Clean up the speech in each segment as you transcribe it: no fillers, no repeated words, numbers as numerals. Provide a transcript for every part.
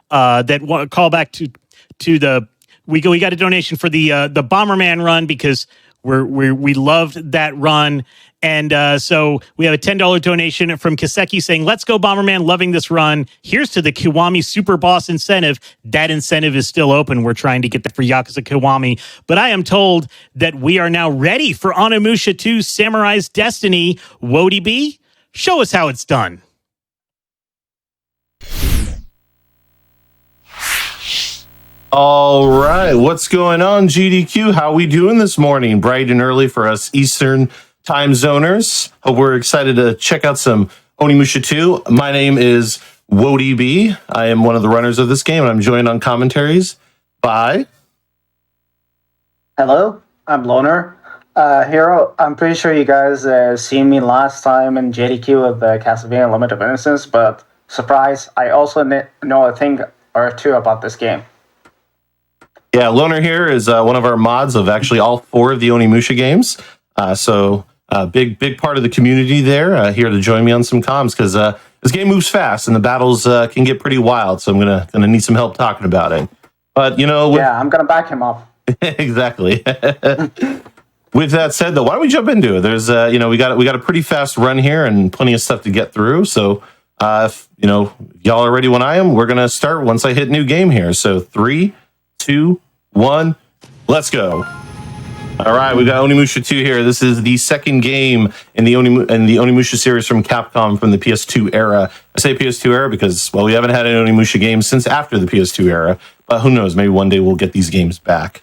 that call back to the we got a donation for the Bomberman run because we loved that run. And so we have a $10 donation from Kaseki saying, "Let's go Bomberman, loving this run. Here's to the Kiwami Super Boss incentive." That incentive is still open. We're trying to get that for Yakuza Kiwami. But I am told that we are now ready for Onimusha 2 Samurai's Destiny. Woadyb, show us how it's done. All right, what's going on, GDQ? How we doing this morning? Bright and early for us Eastern time zoners. Hope we're excited to check out some Onimusha 2. My name is Woadyb. I am one of the runners of this game, and I'm joined on commentaries by... Hello, I'm LonerHero. I'm pretty sure you guys seen me last time in JDQ with the Castlevania Limit of Innocence, but surprise, I also know a thing or two about this game. Yeah, Loner here is one of our mods of actually all 4 of the Onimusha games. So big part of the community there, here to join me on some comms, because this game moves fast and the battles can get pretty wild. So I'm gonna need some help talking about it. But yeah, I'm gonna back him up. Exactly. With that said, though, why don't we jump into it? There's we got a pretty fast run here and plenty of stuff to get through. So if y'all are ready when I am, we're gonna start once I hit new game here. So 3, 2, 1, let's go. All right, we got Onimusha 2 here. This is the second game in the Onimusha series from Capcom from the PS2 era. I say PS2 era because, well, we haven't had an Onimusha game since after the PS2 era. But who knows? Maybe one day we'll get these games back.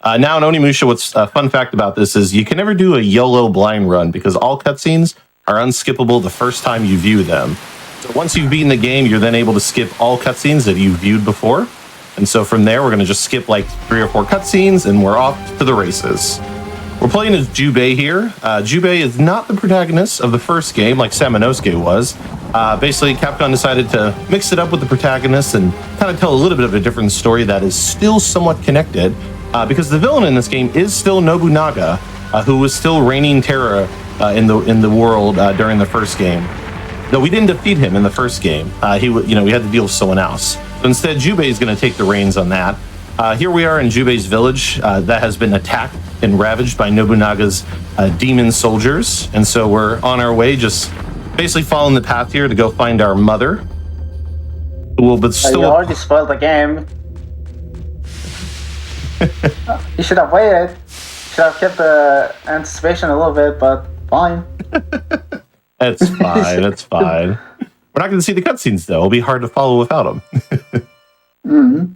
Now in Onimusha, what's a fun fact about this is you can never do a YOLO blind run because all cutscenes are unskippable the first time you view them. So once you've beaten the game, you're then able to skip all cutscenes that you viewed before. And so from there, we're going to just skip like 3 or 4 cutscenes, and we're off to the races. We're playing as Jubei here. Jubei is not the protagonist of the first game, like Samanosuke was. Basically, Capcom decided to mix it up with the protagonist and kind of tell a little bit of a different story that is still somewhat connected, because the villain in this game is still Nobunaga, who was still reigning terror in the world during the first game. Though we didn't defeat him in the first game, we had to deal with someone else. So instead, Jubei is going to take the reins on that. Here we are in Jubei's village that has been attacked and ravaged by Nobunaga's demon soldiers. And so we're on our way, just basically following the path here to go find our mother. Who will bestow... You already spoiled the game. You should have waited. Should have kept the anticipation a little bit, but fine. That's fine, that's fine. We're not going to see the cutscenes, though. It'll be hard to follow without them. Mm-hmm.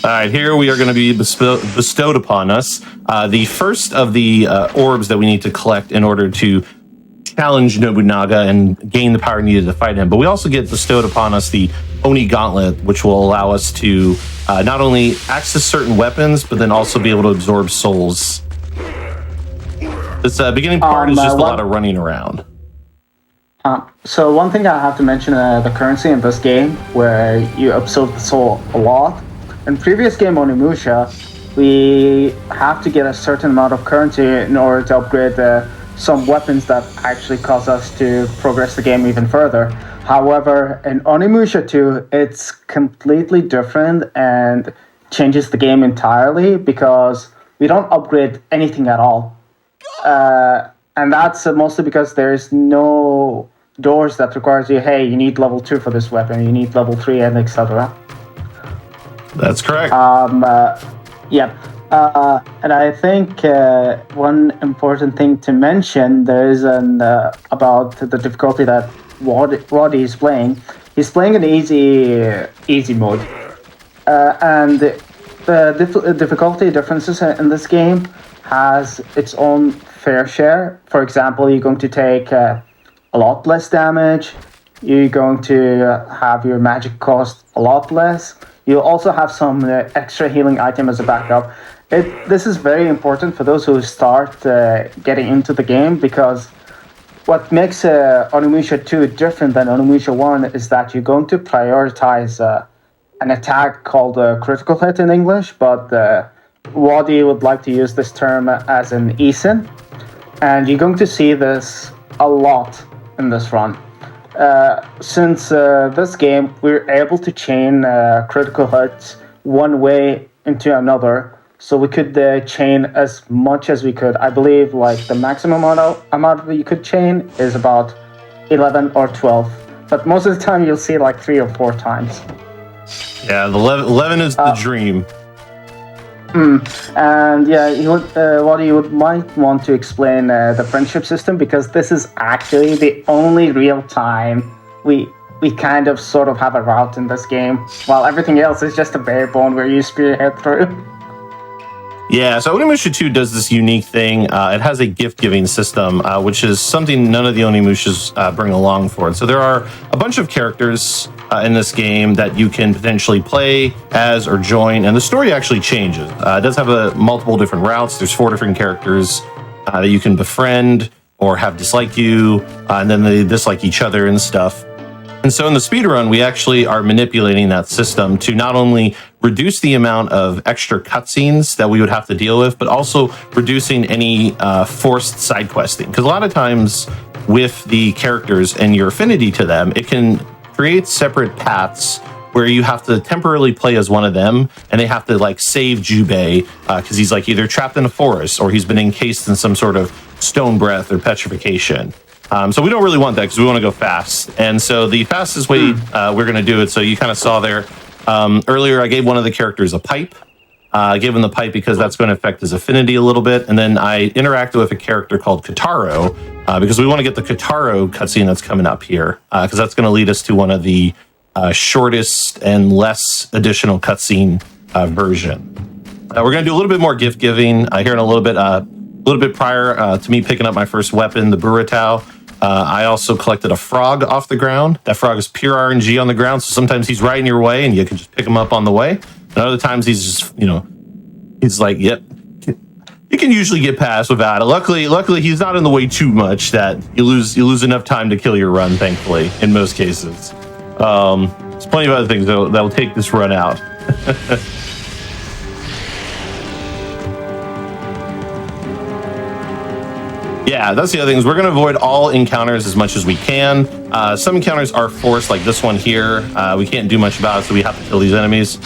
All right, here we are going to be bestowed upon us the first of the orbs that we need to collect in order to challenge Nobunaga and gain the power needed to fight him. But we also get bestowed upon us the Oni Gauntlet, which will allow us to not only access certain weapons, but then also be able to absorb souls. This beginning part is just a lot of running around. So one thing I have to mention, the currency in this game, where you absorb the soul a lot. In previous game Onimusha, we have to get a certain amount of currency in order to upgrade some weapons that actually cause us to progress the game even further. However, in Onimusha 2, it's completely different and changes the game entirely because we don't upgrade anything at all. And that's mostly because there's no doors that requires you, hey, you need level 2 for this weapon, you need level 3, and etc. That's correct. Yeah. And I think one important thing to mention, there is about the difficulty that Woadyb is playing. He's playing in easy mode. And the difficulty differences in this game has its own fair share. For example, you're going to take a lot less damage. You're going to have your magic cost a lot less. You also have some extra healing item as a backup. This is very important for those who start getting into the game, because what makes Onimusha 2 different than Onimusha 1 is that you're going to prioritize an attack called critical hit in English, but Woadyb would like to use this term as an ESIN. And you're going to see this a lot in this run. since this game, we're able to chain critical hits one way into another. So we could chain as much as we could. I believe like the maximum amount we could chain is about 11 or 12. But most of the time you'll see like 3 or 4 times. Yeah, the 11 is the dream. And yeah, what you might want to explain the friendship system, because this is actually the only real time we kind of sort of have a route in this game, while everything else is just a bare bone where you spearhead through. Yeah, so Onimusha 2 does this unique thing. It has a gift-giving system, which is something none of the Onimushas bring along for it. So there are a bunch of characters in this game that you can potentially play as or join, and the story actually changes. It does have multiple different routes. There's 4 different characters that you can befriend or have dislike you, and then they dislike each other and stuff. And so in the speedrun, we actually are manipulating that system to not only reduce the amount of extra cutscenes that we would have to deal with, but also reducing any forced side questing. Because a lot of times with the characters and your affinity to them, it can create separate paths where you have to temporarily play as one of them, and they have to like save Jubei because he's like either trapped in a forest or he's been encased in some sort of stone breath or petrification. So we don't really want that because we want to go fast. And so the fastest way we're going to do it, so you kind of saw there, earlier I gave one of the characters a pipe. I gave him the pipe because that's going to affect his affinity a little bit. And then I interacted with a character called Kataro because we want to get the Kataro cutscene that's coming up here because that's going to lead us to one of the shortest and less additional cutscene version. We're going to do a little bit more gift giving here in a little bit prior to me picking up my first weapon, the Buratao. I also collected a frog off the ground. That frog is pure RNG on the ground, so sometimes he's right in your way and you can just pick him up on the way. And other times he's just, he's like, yep, you can usually get past without it. Luckily he's not in the way too much that you lose enough time to kill your run, thankfully, in most cases. There's plenty of other things that will take this run out. Yeah, that's the other thing is we're going to avoid all encounters as much as we can. Some encounters are forced, like this one here. We can't do much about it, so we have to kill these enemies.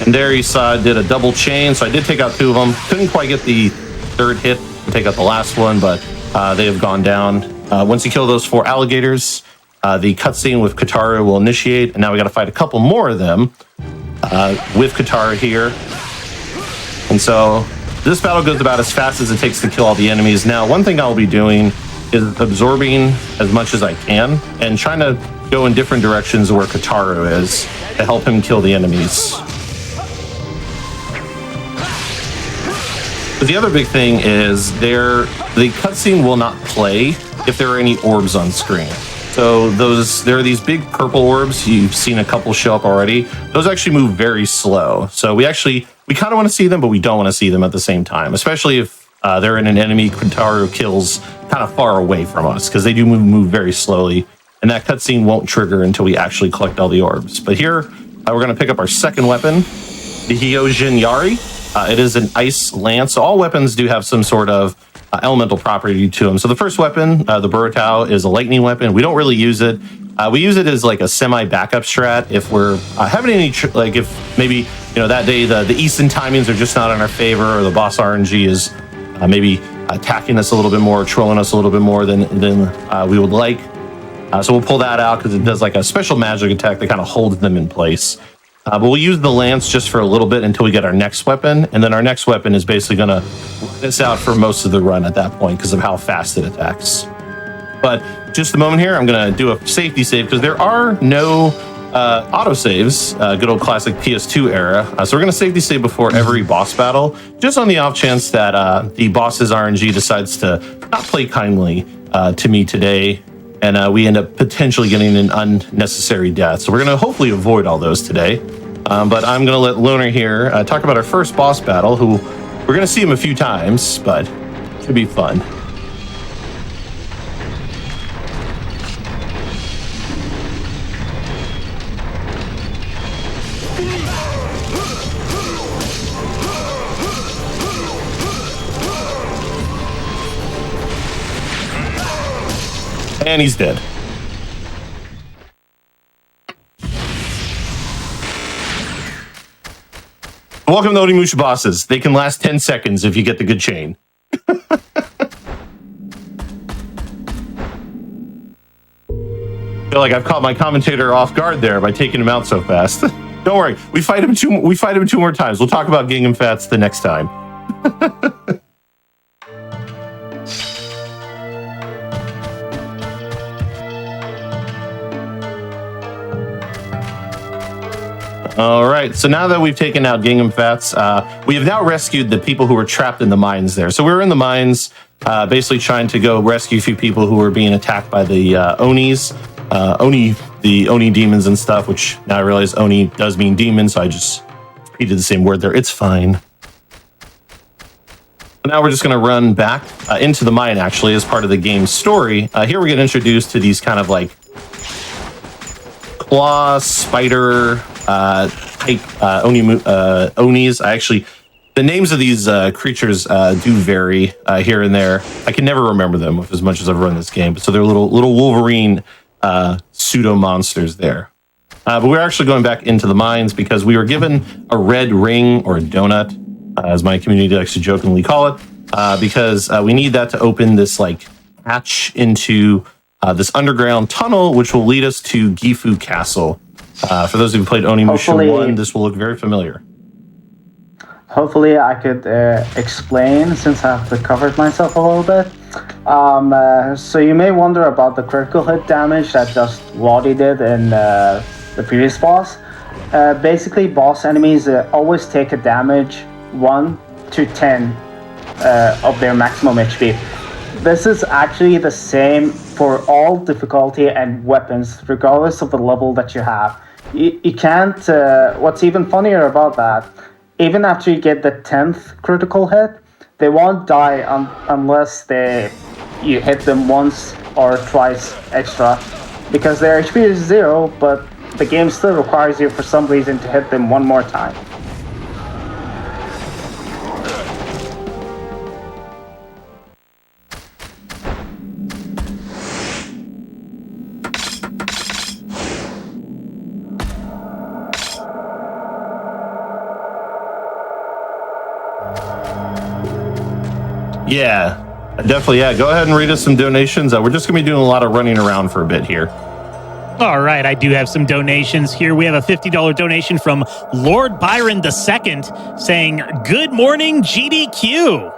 And there you saw I did a double chain, so I did take out 2 of them. Couldn't quite get the 3rd hit to take out the last one, but they have gone down. Once you kill those 4 alligators, the cutscene with Katara will initiate, and now we got to fight a couple more of them with Katara here. And so this battle goes about as fast as it takes to kill all the enemies. Now, one thing I'll be doing is absorbing as much as I can and trying to go in different directions where Katara is to help him kill the enemies. But the other big thing is the cutscene will not play if there are any orbs on screen. So there are these big purple orbs. You've seen a couple show up already. Those actually move very slow. So we kind of want to see them, but we don't want to see them at the same time, especially if they're in an enemy Katara kills kind of far away from us, because they do move very slowly, and that cutscene won't trigger until we actually collect all the orbs. But here, we're going to pick up our second weapon, the Hyojin Yari. It is an ice lance. So all weapons do have some sort of elemental property to them. So the first weapon, the Buratao, is a lightning weapon. We don't really use it. We use it as like a semi-backup strat if we're having any, if maybe, that day the Easton timings are just not in our favor, or the boss RNG is maybe attacking us a little bit more, trolling us a little bit more than we would like. So we'll pull that out because it does like a special magic attack that kind of holds them in place. But we'll use the lance just for a little bit until we get our next weapon. And then our next weapon is basically going to run us out for most of the run at that point because of how fast it attacks. But just a moment here, I'm going to do a safety save because there are no autosaves, good old classic PS2 era. So we're going to safety save before every boss battle, just on the off chance that the boss's RNG decides to not play kindly to me today. And we end up potentially getting an unnecessary death. So we're going to hopefully avoid all those today. But I'm going to let Loner here talk about our first boss battle, who we're going to see him a few times, but it should be fun. And he's dead. Welcome to Onimusha bosses. They can last 10 seconds if you get the good chain. I feel like I've caught my commentator off guard there by taking him out so fast. Don't worry, we fight him two more times. We'll talk about Gingham Fats the next time. All right, so now that we've taken out Gingham Fats, we have now rescued the people who were trapped in the mines there. So we were in the mines, basically trying to go rescue a few people who were being attacked by the Onis, the Oni demons and stuff, which now I realize Oni does mean demon, so I just repeated the same word there. It's fine. Now we're just going to run back into the mine, actually, as part of the game's story. Here we get introduced to these kind of like claw, spider type Onis. The names of these creatures do vary here and there. I can never remember them as much as I've run this game. So they're little Wolverine pseudo monsters there. But we're actually going back into the mines because we were given a red ring or a donut, as my community likes to jokingly call it, because we need that to open this like hatch into this underground tunnel, which will lead us to Gifu Castle. For those who played Onimusha 1, this will look very familiar. Hopefully I could explain, since I've recovered myself a little bit. So you may wonder about the critical hit damage that just Woadyb did in the previous boss. Basically, boss enemies always take a damage 1 to 10 of their maximum HP. This is actually the same for all difficulty and weapons, regardless of the level that you have. You can't... what's even funnier about that, even after you get the 10th critical hit, they won't die unless you hit them once or twice extra, because their HP is 0, but the game still requires you for some reason to hit them one more time. Yeah, definitely. Yeah, go ahead and read us some donations. We're just going to be doing a lot of running around for a bit here. All right, I do have some donations here. We have a $50 donation from Lord Byron II saying, "Good morning, GDQ."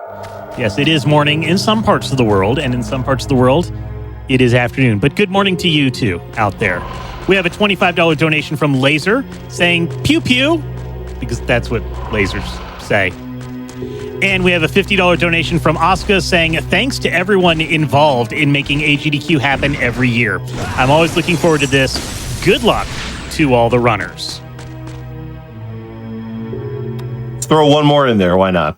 Yes, it is morning in some parts of the world, and in some parts of the world, it is afternoon. But good morning to you too out there. We have a $25 donation from Laser saying, "Pew pew," because that's what lasers say. And we have a $50 donation from Oscar saying, "Thanks to everyone involved in making AGDQ happen every year. I'm always looking forward to this. Good luck to all the runners." Let's throw one more in there. Why not?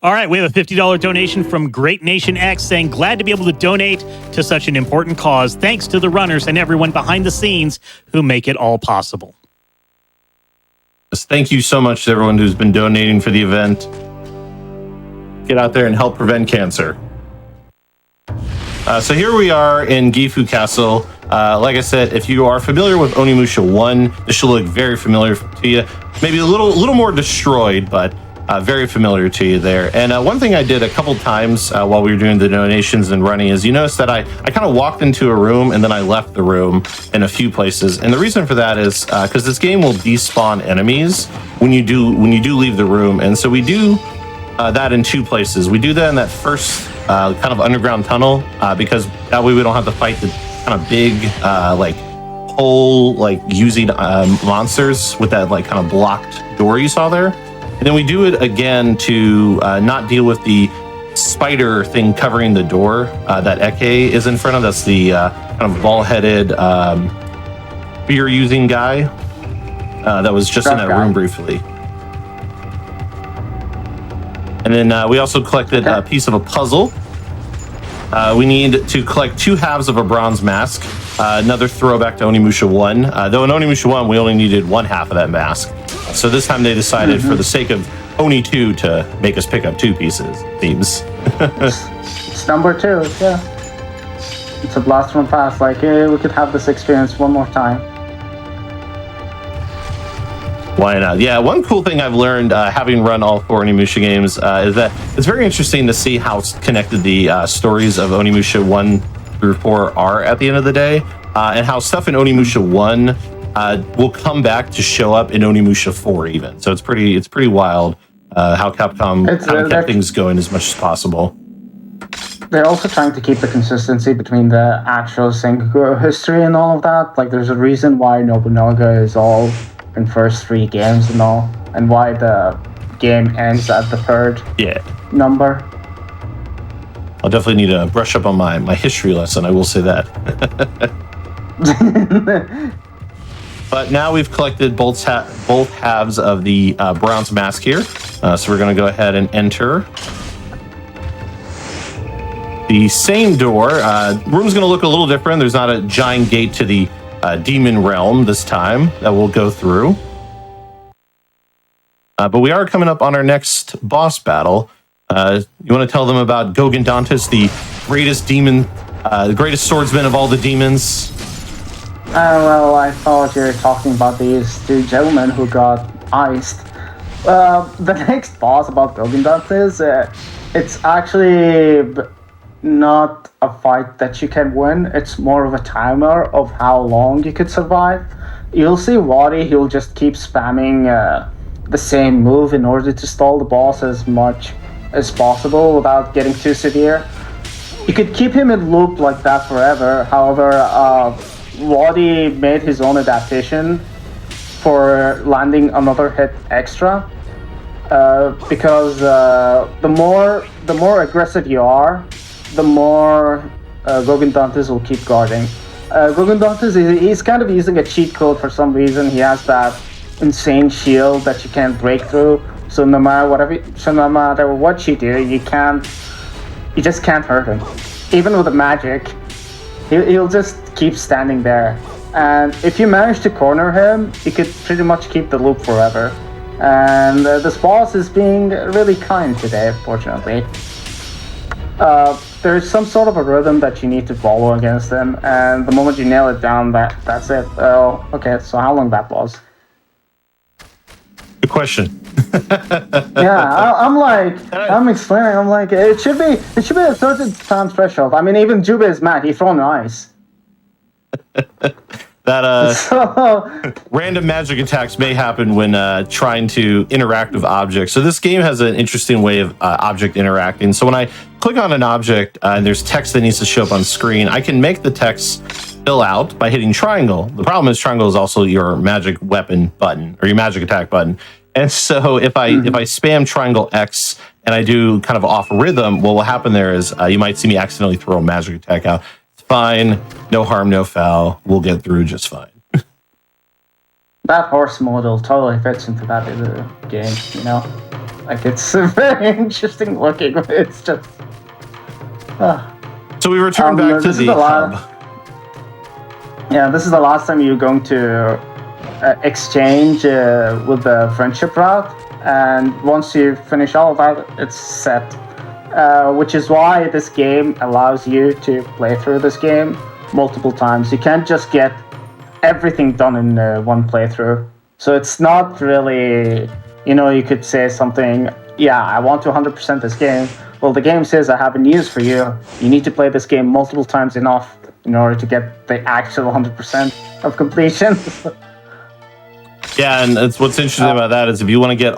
All right, we have a $50 donation from Great Nation X saying, "Glad to be able to donate to such an important cause. Thanks to the runners and everyone behind the scenes who make it all possible." Yes, thank you so much to everyone who's been donating for the event. Get out there and help prevent cancer. So here we are in Gifu Castle. Like I said, if you are familiar with Onimusha 1, this should look very familiar to you. Maybe a little more destroyed, but very familiar to you there. And one thing I did a couple times while we were doing the donations and running is you notice that I kind of walked into a room and then I left the room in a few places. And the reason for that is because this game will despawn enemies when you do leave the room. And so we do that in two places. We do that in that first kind of underground tunnel because that way we don't have to fight the kind of big like hole like using monsters with that like kind of blocked door you saw there. And then we do it again to not deal with the spider thing covering the door that Eke is in front of. That's the kind of ball-headed spear-using guy that was just in that room briefly. And then we also collected a piece of a puzzle. We need to collect 2 halves of a bronze mask. Another throwback to Onimusha 1. Though in Onimusha 1, we only needed 1 half of that mask. So this time they decided, for the sake of Oni 2, to make us pick up 2 pieces. Themes. It's number 2, yeah. It's a blast from the past. Like, we could have this experience one more time. Why not? Yeah, one cool thing I've learned having run all 4 Onimusha games is that it's very interesting to see how connected the stories of Onimusha 1 through 4 are at the end of the day, and how stuff in Onimusha 1 will come back to show up in Onimusha 4 even. So it's pretty wild how Capcom kept things going as much as possible. They're also trying to keep the consistency between the actual Sengoku history and all of that. Like, there's a reason why Nobunaga is all in first 3 games and all, and why the game ends at the 3rd number. I'll definitely need to brush up on my history lesson, I will say that. But now we've collected both halves of the bronze mask here. So we're going to go ahead and enter the same door. Room's going to look a little different. There's not a giant gate to the demon realm this time that we'll go through. But we are coming up on our next boss battle. You want to tell them about Gogen Dantes, the greatest demon, the greatest swordsman of all the demons? Well, I thought you were talking about these 2 gentlemen who got iced. The next boss about Gogen Dantes, it's actually not a fight that you can win. It's more of a timer of how long you could survive. You'll see Woadyb, he'll just keep spamming the same move in order to stall the boss as much as possible without getting too severe. You could keep him in loop like that forever. However, Woadyb made his own adaptation for landing another hit extra, because the more aggressive you are, the more Gogen Dantes will keep guarding. Gogen Dantes, he's kind of using a cheat code for some reason. He has that insane shield that you can't break through. So no matter what you do, you just can't hurt him. Even with the magic, he'll just keep standing there. And if you manage to corner him, you could pretty much keep the loop forever. And this boss is being really kind today, fortunately. There's some sort of a rhythm that you need to follow against him, and the moment you nail it down, that's it. Oh, okay, so how long that was? Good question. Yeah, I'm explaining. I'm like, it should be a certain time threshold. I mean, even Jube is mad. He's throwing ice. That random magic attacks may happen when trying to interact with objects. So this game has an interesting way of object interacting. So when I click on an object and there's text that needs to show up on screen, I can make the text fill out by hitting triangle. The problem is triangle is also your magic weapon button or your magic attack button. And so if I spam triangle X and I do kind of off rhythm, what will happen there is you might see me accidentally throw a magic attack out. It's fine, no harm, no foul. We'll get through just fine. That horse model totally fits into that game, you know? Like, it's very interesting looking. It's just... So we return back to the hub. Yeah, this is the last time you're going to exchange with the friendship route, and once you finish all of that, it's set. Which is why this game allows you to play through this game multiple times. You can't just get everything done in one playthrough. So it's not really, you could say something, yeah, I want to 100% this game. Well, the game says I have a news for you. You need to play this game multiple times enough in order to get the actual 100% of completion. Yeah, and it's what's interesting about that is if you want to get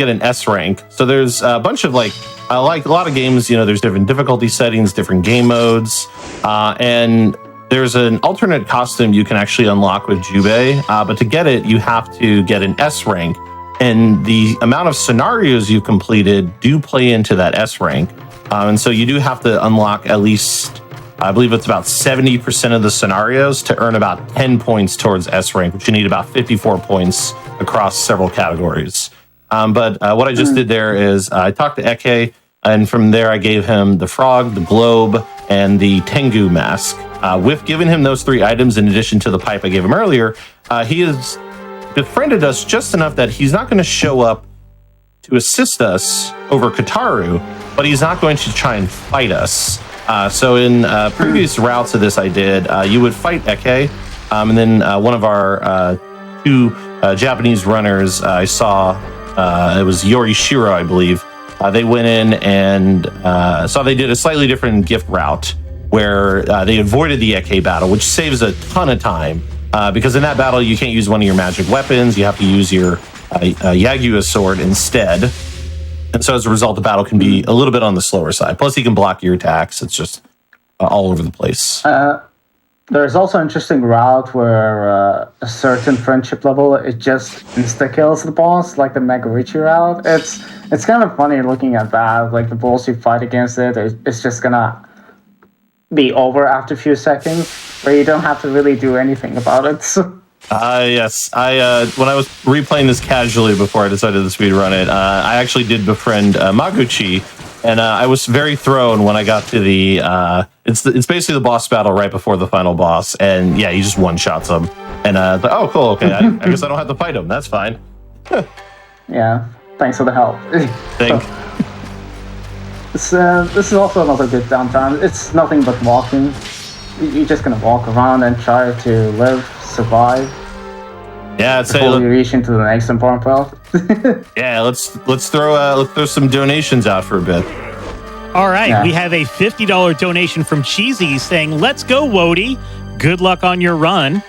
an S rank, so there's a bunch of like a lot of games, there's different difficulty settings, different game modes, and there's an alternate costume you can actually unlock with Jube, but to get it, you have to get an S rank, and the amount of scenarios you completed do play into that S rank, and so you do have to unlock at least, I believe it's about 70% of the scenarios to earn about 10 points towards S rank, which you need about 54 points across several categories. But what I just did there is I talked to Eke, and from there I gave him the frog, the globe, and the Tengu mask. With giving him those 3 items in addition to the pipe I gave him earlier, he has befriended us just enough that he's not going to show up to assist us over Kataru, but he's not going to try and fight us. So in previous routes of this I did, you would fight Eke, and then one of our two Japanese runners I saw. It was Yorishiro, I believe. They went in and saw they did a slightly different gift route where they avoided the Eke battle, which saves a ton of time because in that battle you can't use one of your magic weapons. You have to use your Yagua sword instead. And so as a result, the battle can be a little bit on the slower side. Plus, he can block your attacks. It's just all over the place. There's also an interesting route where a certain friendship level, it just insta-kills the boss, like the Megarichi route. It's kind of funny looking at that. Like, the boss you fight against it's just gonna be over after a few seconds, where you don't have to really do anything about it. Yes. When I was replaying this casually before I decided to speedrun it, I actually did befriend Maguchi, and I was very thrown when I got to the... It's basically the boss battle right before the final boss, and yeah, he just one-shots him. And oh, cool, okay, I guess I don't have to fight him. That's fine. Yeah, thanks for the help. This is also another good downtime. It's nothing but walking. You're just gonna walk around and try to live, survive. Yeah, I'd before we reach into the next important part. Yeah, let's throw some donations out for a bit. All right, we have a $50 donation from Cheesy saying, "Let's go, Woadyb. Good luck on your run."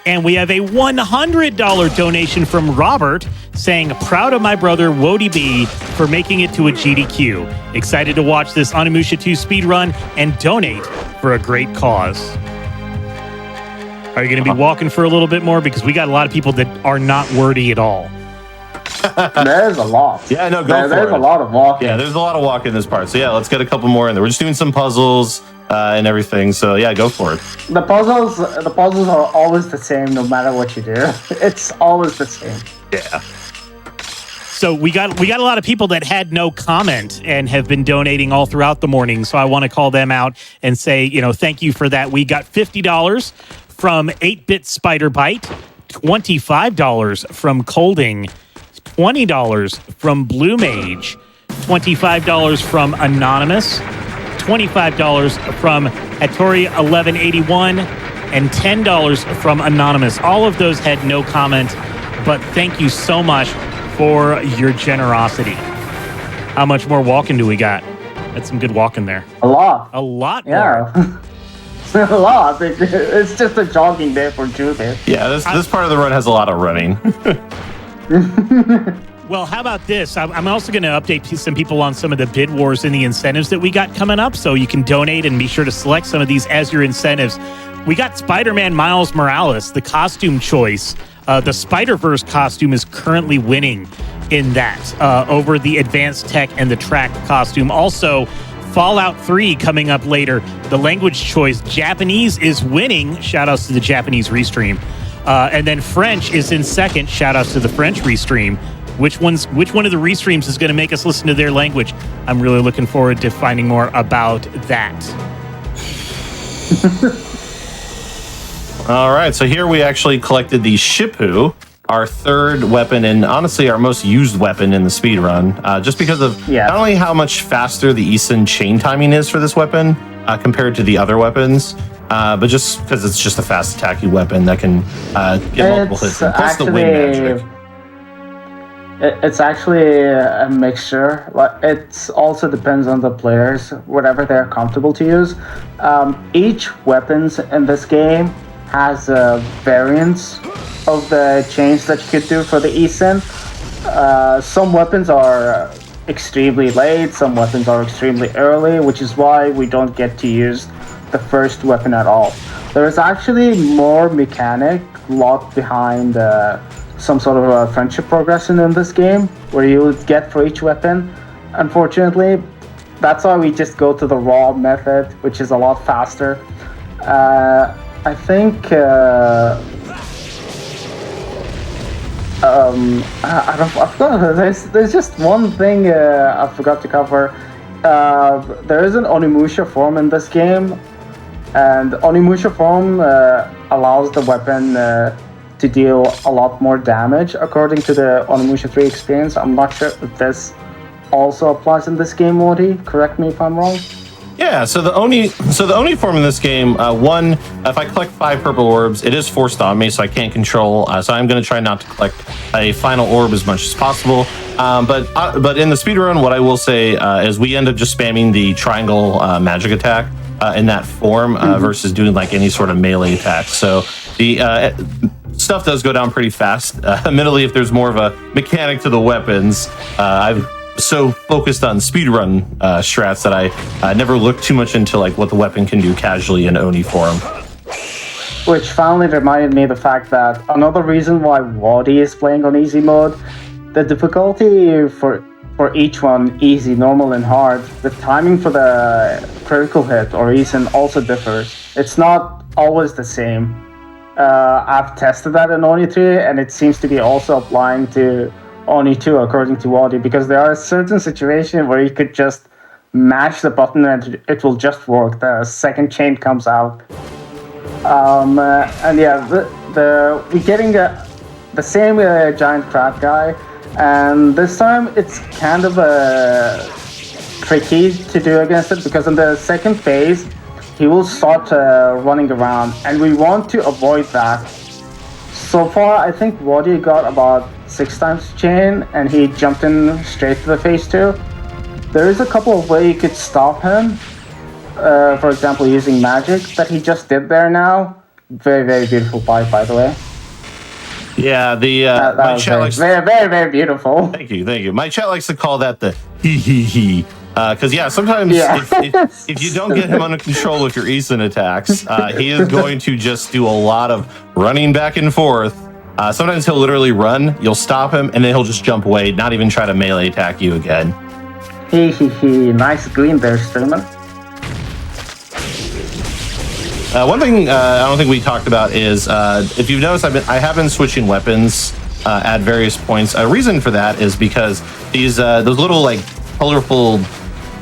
And we have a $100 donation from Robert saying, "Proud of my brother Woadyb for making it to a GDQ. Excited to watch this Onimusha 2 speedrun and donate for a great cause." Are you going to be walking for a little bit more? Because we got a lot of people that are not wordy at all. There's a lot. Yeah, no, go for it. There's a lot of walking. Yeah, there's a lot of walking in this part. So yeah, let's get a couple more in there. We're just doing some puzzles and everything. So yeah, go for it. The puzzles are always the same no matter what you do. It's always the same. Yeah. So we got a lot of people that had no comment and have been donating all throughout the morning. So I want to call them out and say, thank you for that. We got $50 from 8-Bit Spider Bite, $25 from Colding, $20 from Blue Mage, $25 from Anonymous, $25 from Hattori1181, and $10 from Anonymous. All of those had no comment, but thank you so much for your generosity. How much more walking do we got? That's some good walking there. A lot. A lot more. A lot. It's just a jogging day for Judith. Yeah, this part of the run has a lot of running. Well, how about this? I'm also going to update some people on some of the bid wars and the incentives that we got coming up, so you can donate and be sure to select some of these as your incentives. We got Spider-Man Miles Morales, the costume choice. The Spider-Verse costume is currently winning in that over the Advanced Tech and the Track costume. Also, Fallout 3 coming up later. The language choice, Japanese, is winning. Shout-outs to the Japanese restream. And then French is in second. Shout-outs to the French restream. Which one of the restreams is going to make us listen to their language? I'm really looking forward to finding more about that. All right, so here we actually collected the Shippu, our third weapon and honestly our most used weapon in the speedrun, just because of not only how much faster the Isin chain timing is for this weapon compared to the other weapons, but just because it's just a fast attacking weapon that can get multiple hits. Plus the wind magic. It's actually a mixture. It also depends on the players, whatever they're comfortable to use. Each weapons in this game has variants of the chains that you could do for the Isin. Some weapons are extremely late, some weapons are extremely early, which is why we don't get to use the first weapon at all. There is actually more mechanic locked behind some sort of a friendship progression in this game, where you get for each weapon. Unfortunately, that's why we just go to the raw method, which is a lot faster. I think I forgot. There's just one thing I forgot to cover. There is an Onimusha form in this game, and Onimusha form allows the weapon to deal a lot more damage according to the Onimusha 3 experience. I'm not sure if this also applies in this game, Woadyb. Correct me if I'm wrong. Yeah, so the Oni form in this game, one, if I collect 5 purple orbs, it is forced on me, so I can't control. So I'm going to try not to collect a final orb as much as possible. But in the speedrun, what I will say is we end up just spamming the triangle magic attack in that form versus doing like any sort of melee attack. So the stuff does go down pretty fast. Admittedly, if there's more of a mechanic to the weapons, I've so focused on speedrun strats that I never looked too much into like what the weapon can do casually in Oni form. Which finally reminded me of the fact that another reason why Woadyb is playing on easy mode, the difficulty for each one, easy, normal, and hard, the timing for the critical hit or Eason also differs. It's not always the same. I've tested that in Oni 3, and it seems to be also applying to Oni 2, according to Woadyb, because there are certain situations where you could just mash the button and it will just work. The second chain comes out. And yeah, we're getting the same giant crab guy, and this time it's kind of tricky to do against it, because in the second phase he will start running around, and we want to avoid that. So far, I think Woadyb got about 6 times chain, and he jumped in straight to the phase 2. There is a couple of ways you could stop him. For example, using magic that he just did there now. Very, very beautiful fight, by the way. Yeah, my chat likes very, very, very beautiful. Thank you. My chat likes to call that the he. Because sometimes if you don't get him under control with your Eason attacks, he is going to just do a lot of running back and forth. Sometimes he'll literally run, you'll stop him, and then he'll just jump away, not even try to melee attack you again. Nice green there, streamer. One thing I don't think we talked about is if you've noticed, I have been switching weapons at various points. A reason for that is because those little like colorful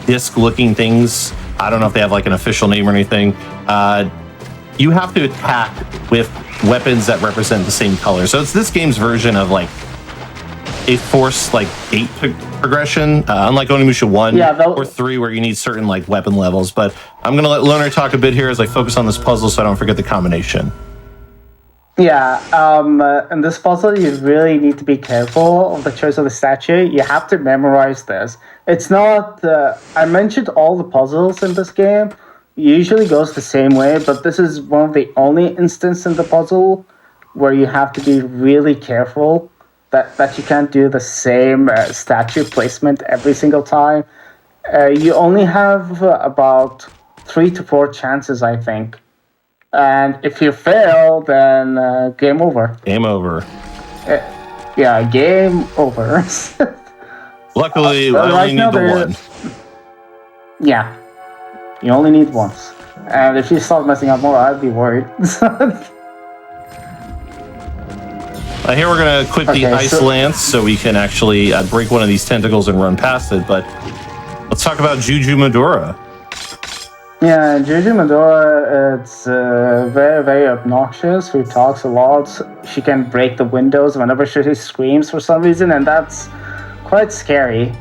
disc-looking things, I don't know if they have like an official name or anything. You have to attack with weapons that represent the same color. So it's this game's version of like a force like 8 progression, unlike Onimusha 1 or 3 where you need certain like weapon levels. But I'm gonna let Loner talk a bit here as I focus on this puzzle so I don't forget the combination. Yeah, in this puzzle you really need to be careful of the choice of the statue. You have to memorize this. It's not, I mentioned all the puzzles in this game usually goes the same way, but this is one of the only instances in the puzzle where you have to be really careful that you can't do the same statue placement every single time. You only have about 3 to 4 chances, I think. And if you fail, then game over. Game over. Yeah, game over. Luckily, I only need the one. Yeah, you only need once. And if you start messing up more, I'd be worried. Here we're going to equip the Ice Lance so we can actually break one of these tentacles and run past it. But let's talk about Juju Medora. Yeah, Juju Medora, it's very, very obnoxious. Who talks a lot. She can break the windows whenever she screams for some reason, and that's quite scary.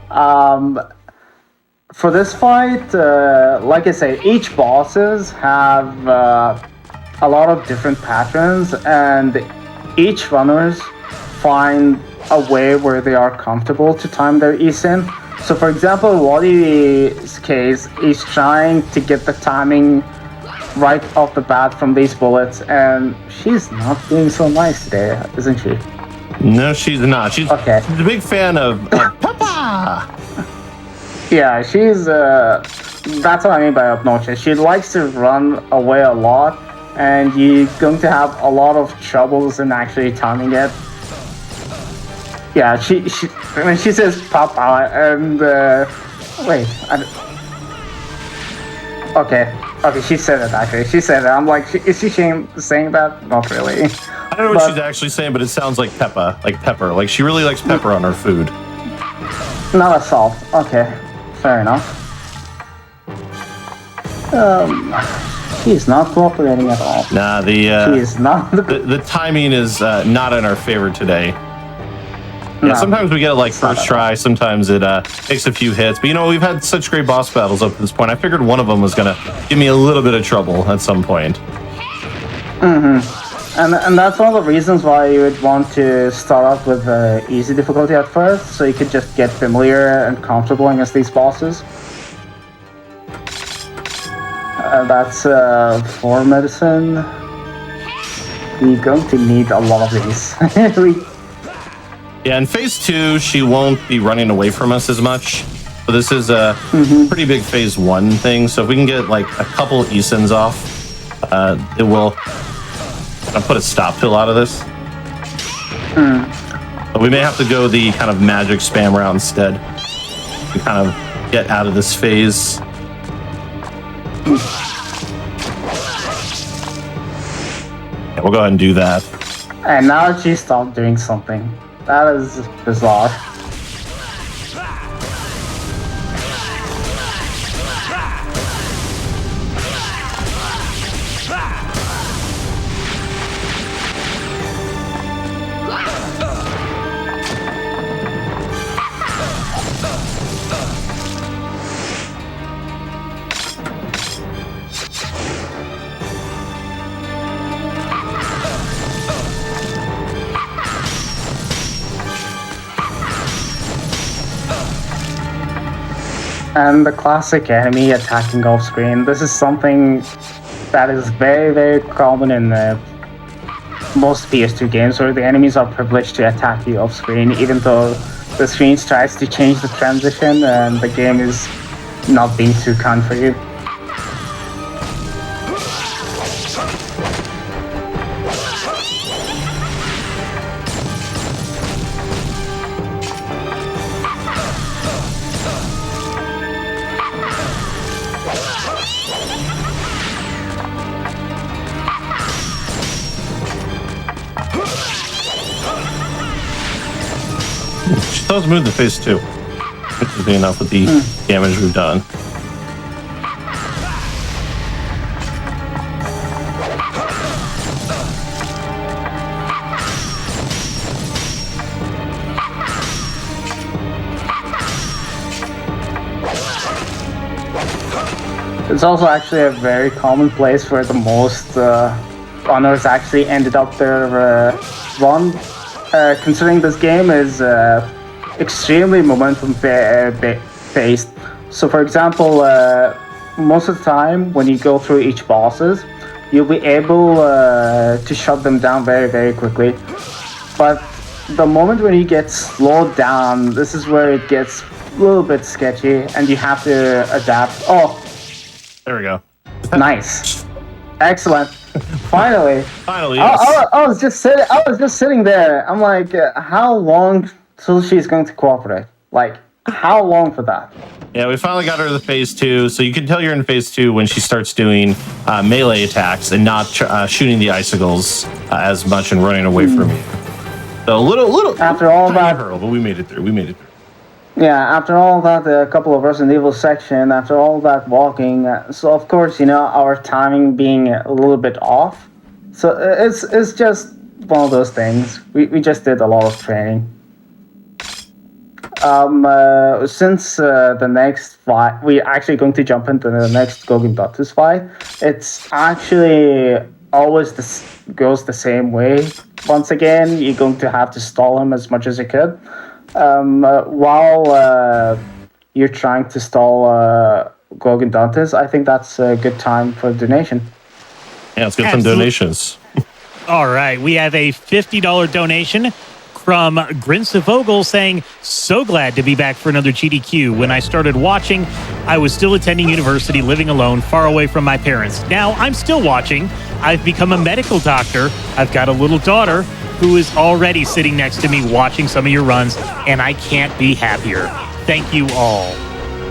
For this fight, like I say, each bosses have a lot of different patterns, and each runners find a way where they are comfortable to time their Eason. So for example, in Woadyb's case, he's trying to get the timing right off the bat from these bullets, and she's not being so nice today, isn't she? No, she's not. She's a big fan of Papa! Yeah, she's, that's what I mean by obnoxious. She likes to run away a lot, and you're going to have a lot of troubles in actually timing it. Yeah, when she says Papa, and wait, okay, she said it actually. She said it. I'm like, is she saying that? Not really. I don't know what she's actually saying, but it sounds like Peppa, like pepper. Like she really likes pepper on her food. Not a salt. Okay, fair enough. She's not cooperating at all. Nah, she is not. The timing is not in our favor today. Yeah, No, sometimes we get it like it's not first at all. try. Sometimes it takes a few hits. But we've had such great boss battles up to this point. I figured one of them was gonna give me a little bit of trouble at some point. And that's one of the reasons why you would want to start off with easy difficulty at first, so you could just get familiar and comfortable against these bosses. That's 4 medicine. We're going to need a lot of these. Yeah, in phase 2, she won't be running away from us as much. So this is a pretty big phase 1 thing. So if we can get like a couple Esens off, it will put a stop to a lot of this. But we may have to go the kind of magic spam route instead to kind of get out of this phase. Yeah, we'll go ahead and do that. And now she stopped doing something. That is bizarre. And the classic enemy attacking off screen. This is something that is very, very common in most PS2 games where the enemies are privileged to attack you off screen, even though the screen tries to change the transition and the game is not being too kind for you. She still has moved to phase 2, which is enough with the damage we've done. It's also actually a very common place where the most runners actually ended up their run. Considering this game is extremely momentum based. So for example, most of the time when you go through each bosses, you'll be able to shut them down very, very quickly. But the moment when you get slowed down, this is where it gets a little bit sketchy and you have to adapt. Oh, There we go. nice. Excellent. Finally. Finally, yes. I was just sitting there. I'm like, how long till she's going to cooperate? Like, how long for that? Yeah, we finally got her to the phase 2. So you can tell you're in phase 2 when she starts doing melee attacks and not shooting the icicles as much and running away from you. So a little After all tiny that- hurdle, but we made it through. Yeah, after all that, a couple of Resident Evil section, after all that walking, so of course, our timing being a little bit off. So it's just one of those things. We just did a lot of training. Since the next fight, we're actually going to jump into the next Gogen Datus fight. It's actually always goes the same way. Once again, you're going to have to stall him as much as you could. While you're trying to stall Gogen Dantes, I think that's a good time for a donation. Yeah, let's get some Absolutely. donations. All right, we have a $50 donation from Grinsa Vogel saying, so glad to be back for another GDQ. When I started watching, I was still attending university, living alone, far away from my parents. Now I'm still watching. I've become a medical doctor. I've got a little daughter who is already sitting next to me watching some of your runs, and I can't be happier. Thank you all.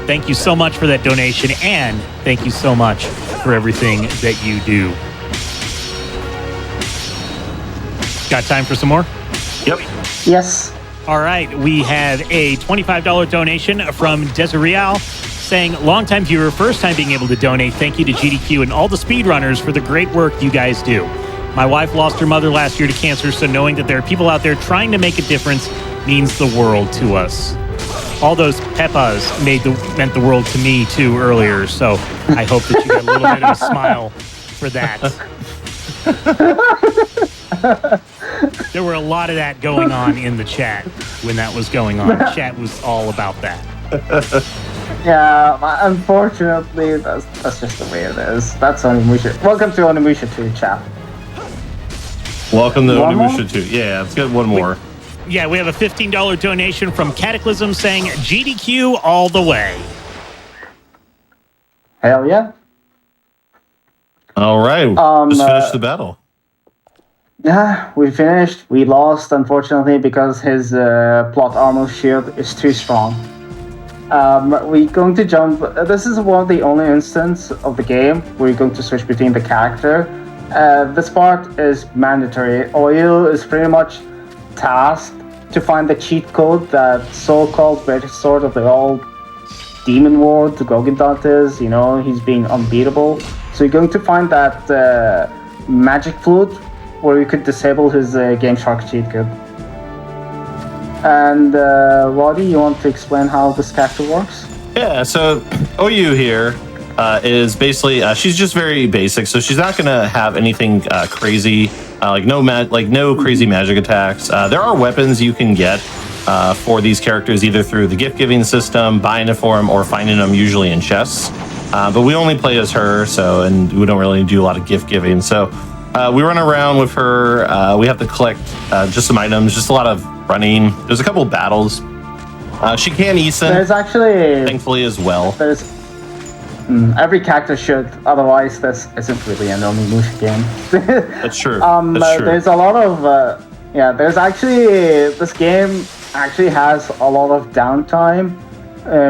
Thank you so much for that donation, and thank you so much for everything that you do. Got time for some more? Yep. Yes. All right, we have a $25 donation from Desirial saying, longtime viewer, first time being able to donate. Thank you to GDQ and all the speedrunners for the great work you guys do. My wife lost her mother last year to cancer, so knowing that there are people out there trying to make a difference means the world to us. All those Peppas meant the world to me too earlier, so I hope that you got a little bit of a smile for that. There were a lot of that going on in the chat when that was going on. Chat was all about that. Yeah, unfortunately, that's just the way it is. That's Onimusha. Welcome to Onimusha 2, chat. Welcome to One more? Onimusha 2. Yeah, let's get one more. Yeah, we have a $15 donation from Cataclysm saying GDQ all the way. Hell yeah. All right, let's finish the battle. Yeah, we finished. We lost, unfortunately, because his plot armor shield is too strong. We're going to jump. This is one of the only instances of the game where you're going to switch between the character. This part is mandatory. Oyu is pretty much tasked to find the cheat code that so-called greatest sword of the old demon world, the Gogindant is. You know, he's being unbeatable. So you're going to find that magic flute where you could disable his Game Shark cheat code. And Woadyb, you want to explain how this character works? Yeah, so OU here is basically she's just very basic, so she's not gonna have anything crazy, like no crazy magic attacks. There are weapons you can get for these characters either through the gift giving system, buying it for them, or finding them usually in chests. But we only play as her, and we don't really do a lot of gift giving. So we run around with her. We have to collect just some items, just a lot of running. There's a couple of battles. She can Eason. There's actually, thankfully, as well. There's every character should, otherwise this isn't really an Onimusha game. That's true. That's true. There's a lot of there's actually, this game actually has a lot of downtime,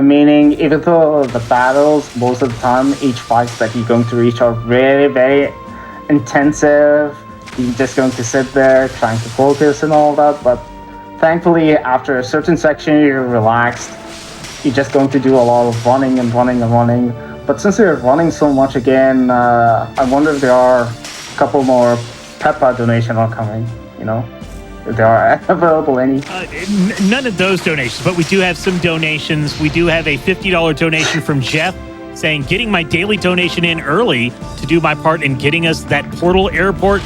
meaning even though the battles most of the time, each fight that you're going to reach are very, very intensive. You're just going to sit there trying to focus and all that, but thankfully after a certain section you're relaxed. You're just going to do a lot of running and running and running. But since you're running so much again, I wonder if there are a couple more Peppa donations are coming, you know? If there are available any. None of those donations, but we do have some donations. We do have a $50 donation from Jeff saying, getting my daily donation in early to do my part in getting us that Portal airboat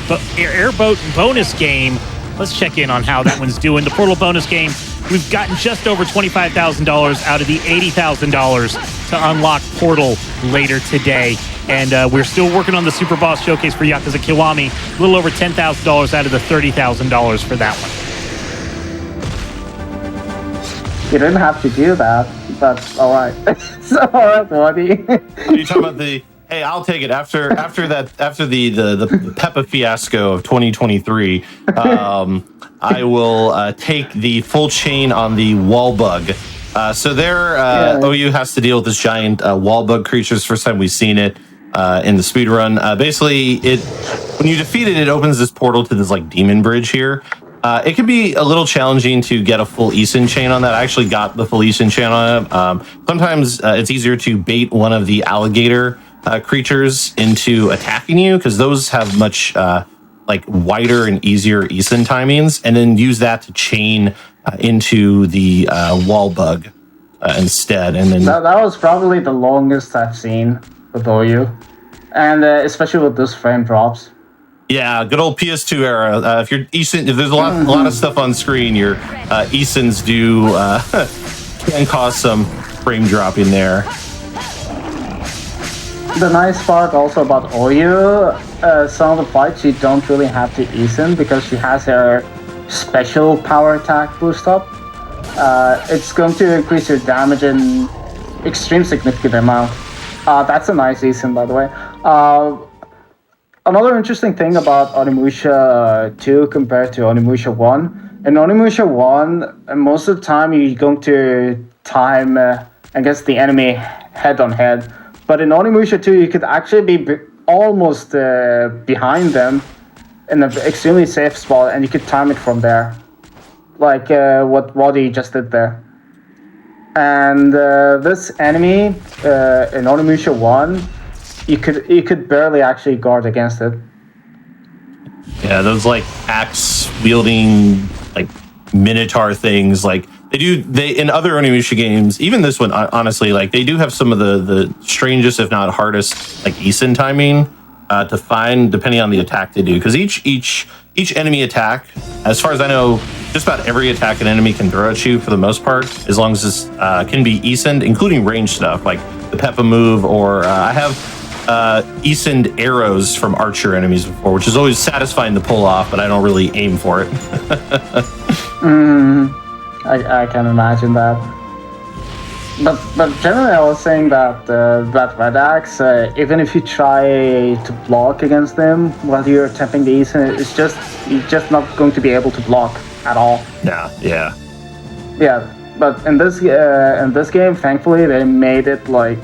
bonus game. Let's check in on how that one's doing. The Portal bonus game, we've gotten just over $25,000 out of the $80,000 to unlock Portal later today. And we're still working on the Super Boss Showcase for Yakuza Kiwami. A little over $10,000 out of the $30,000 for that one. You didn't have to do that, but all right. It's all right, Woadyb. Are you talking about the? Hey, I'll take it after the Peppa fiasco of 2023. I will take the full chain on the wall bug. So there, OU has to deal with this giant wall bug creature. It's the first time we've seen it in the speed run. Basically, when you defeat it, it opens this portal to this like demon bridge here. It can be a little challenging to get a full Eason chain on that. I actually got the full Eason chain on it. Sometimes it's easier to bait one of the alligator creatures into attacking you because those have much like wider and easier Eason timings, and then use that to chain into the wall bug instead. And then that was probably the longest I've seen with OU, and especially with those frame drops. Yeah, good old PS2 era. If you're Eason, if there's a lot of stuff on screen, your Easons can cause some frame dropping there. The nice part also about Oyu, some of the fights you don't really have to Eason because she has her special power attack boost up. It's going to increase your damage in extreme significant amount. That's a nice Eason, by the way. Another interesting thing about Onimusha 2 compared to Onimusha 1. In Onimusha 1, most of the time you're going to time against the enemy head on head. But in Onimusha 2, you could actually be almost behind them in an extremely safe spot, and you could time it from there, like what Woadyb just did there. And this enemy in Onimusha 1, you could barely actually guard against it. Yeah, those like axe wielding like minotaur things, like they in other Onimusha games, even this one, honestly, like they do have some of the strangest, if not hardest, like Eason timing to find depending on the attack they do. Because each enemy attack, as far as I know, just about every attack an enemy can throw at you for the most part, as long as this can be Easoned, including range stuff like the Peppa move, or I have Easoned arrows from archer enemies before, which is always satisfying to pull off, but I don't really aim for it. I can imagine that. But generally, I was saying that that red axe, even if you try to block against them while you're attempting the Eason, you're just not going to be able to block at all. Yeah. But in this game, thankfully, they made it like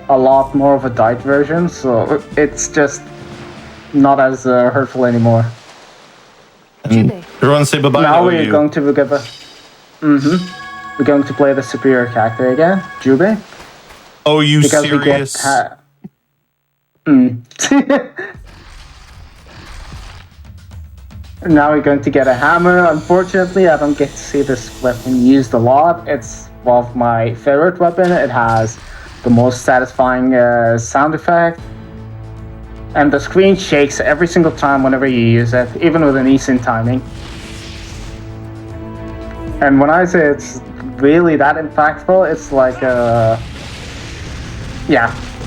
a lot more of a died version, so it's just not as hurtful anymore. And everyone say bye-bye. Now we're going to get the... We're going to play the superior character again, Jubei. Oh, you serious? Now we're going to get a hammer. Unfortunately, I don't get to see this weapon used a lot. It's one of my favorite weapons. It has the most satisfying sound effect. And the screen shakes every single time whenever you use it, even with an Eason timing. And when I say it's really that impactful, it's like,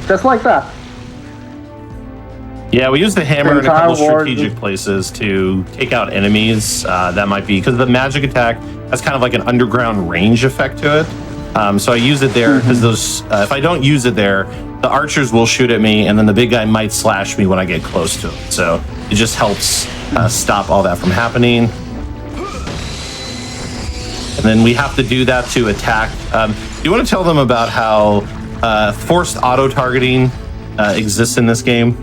just like that. Yeah, we use the hammer in a couple strategic places to take out enemies. That might be because the magic attack has kind of like an underground range effect to it. So I use it there because those, if I don't use it there, the archers will shoot at me, and then the big guy might slash me when I get close to him. So it just helps stop all that from happening. And then we have to do that to attack. Do you want to tell them about how forced auto-targeting exists in this game?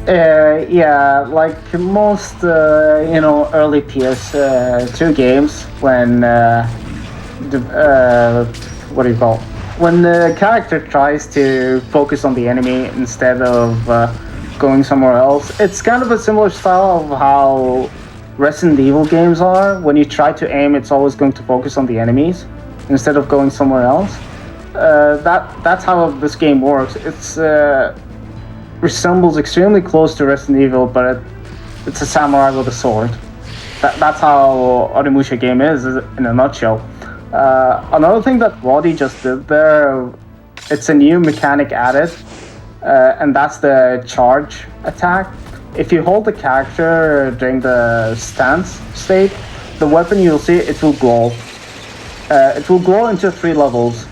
Yeah, like most, early PS2 games, when what do you call it? When the character tries to focus on the enemy instead of going somewhere else, it's kind of a similar style of how Resident Evil games are. When you try to aim, it's always going to focus on the enemies instead of going somewhere else. That's how this game works. It's resembles extremely close to Resident Evil, but it's a samurai with a sword. That's how Onimusha game is in a nutshell. Another thing that Woadyb just did there, it's a new mechanic added, and that's the charge attack. If you hold the character during the stance state, the weapon you'll see, it will glow. It will glow into 3 levels.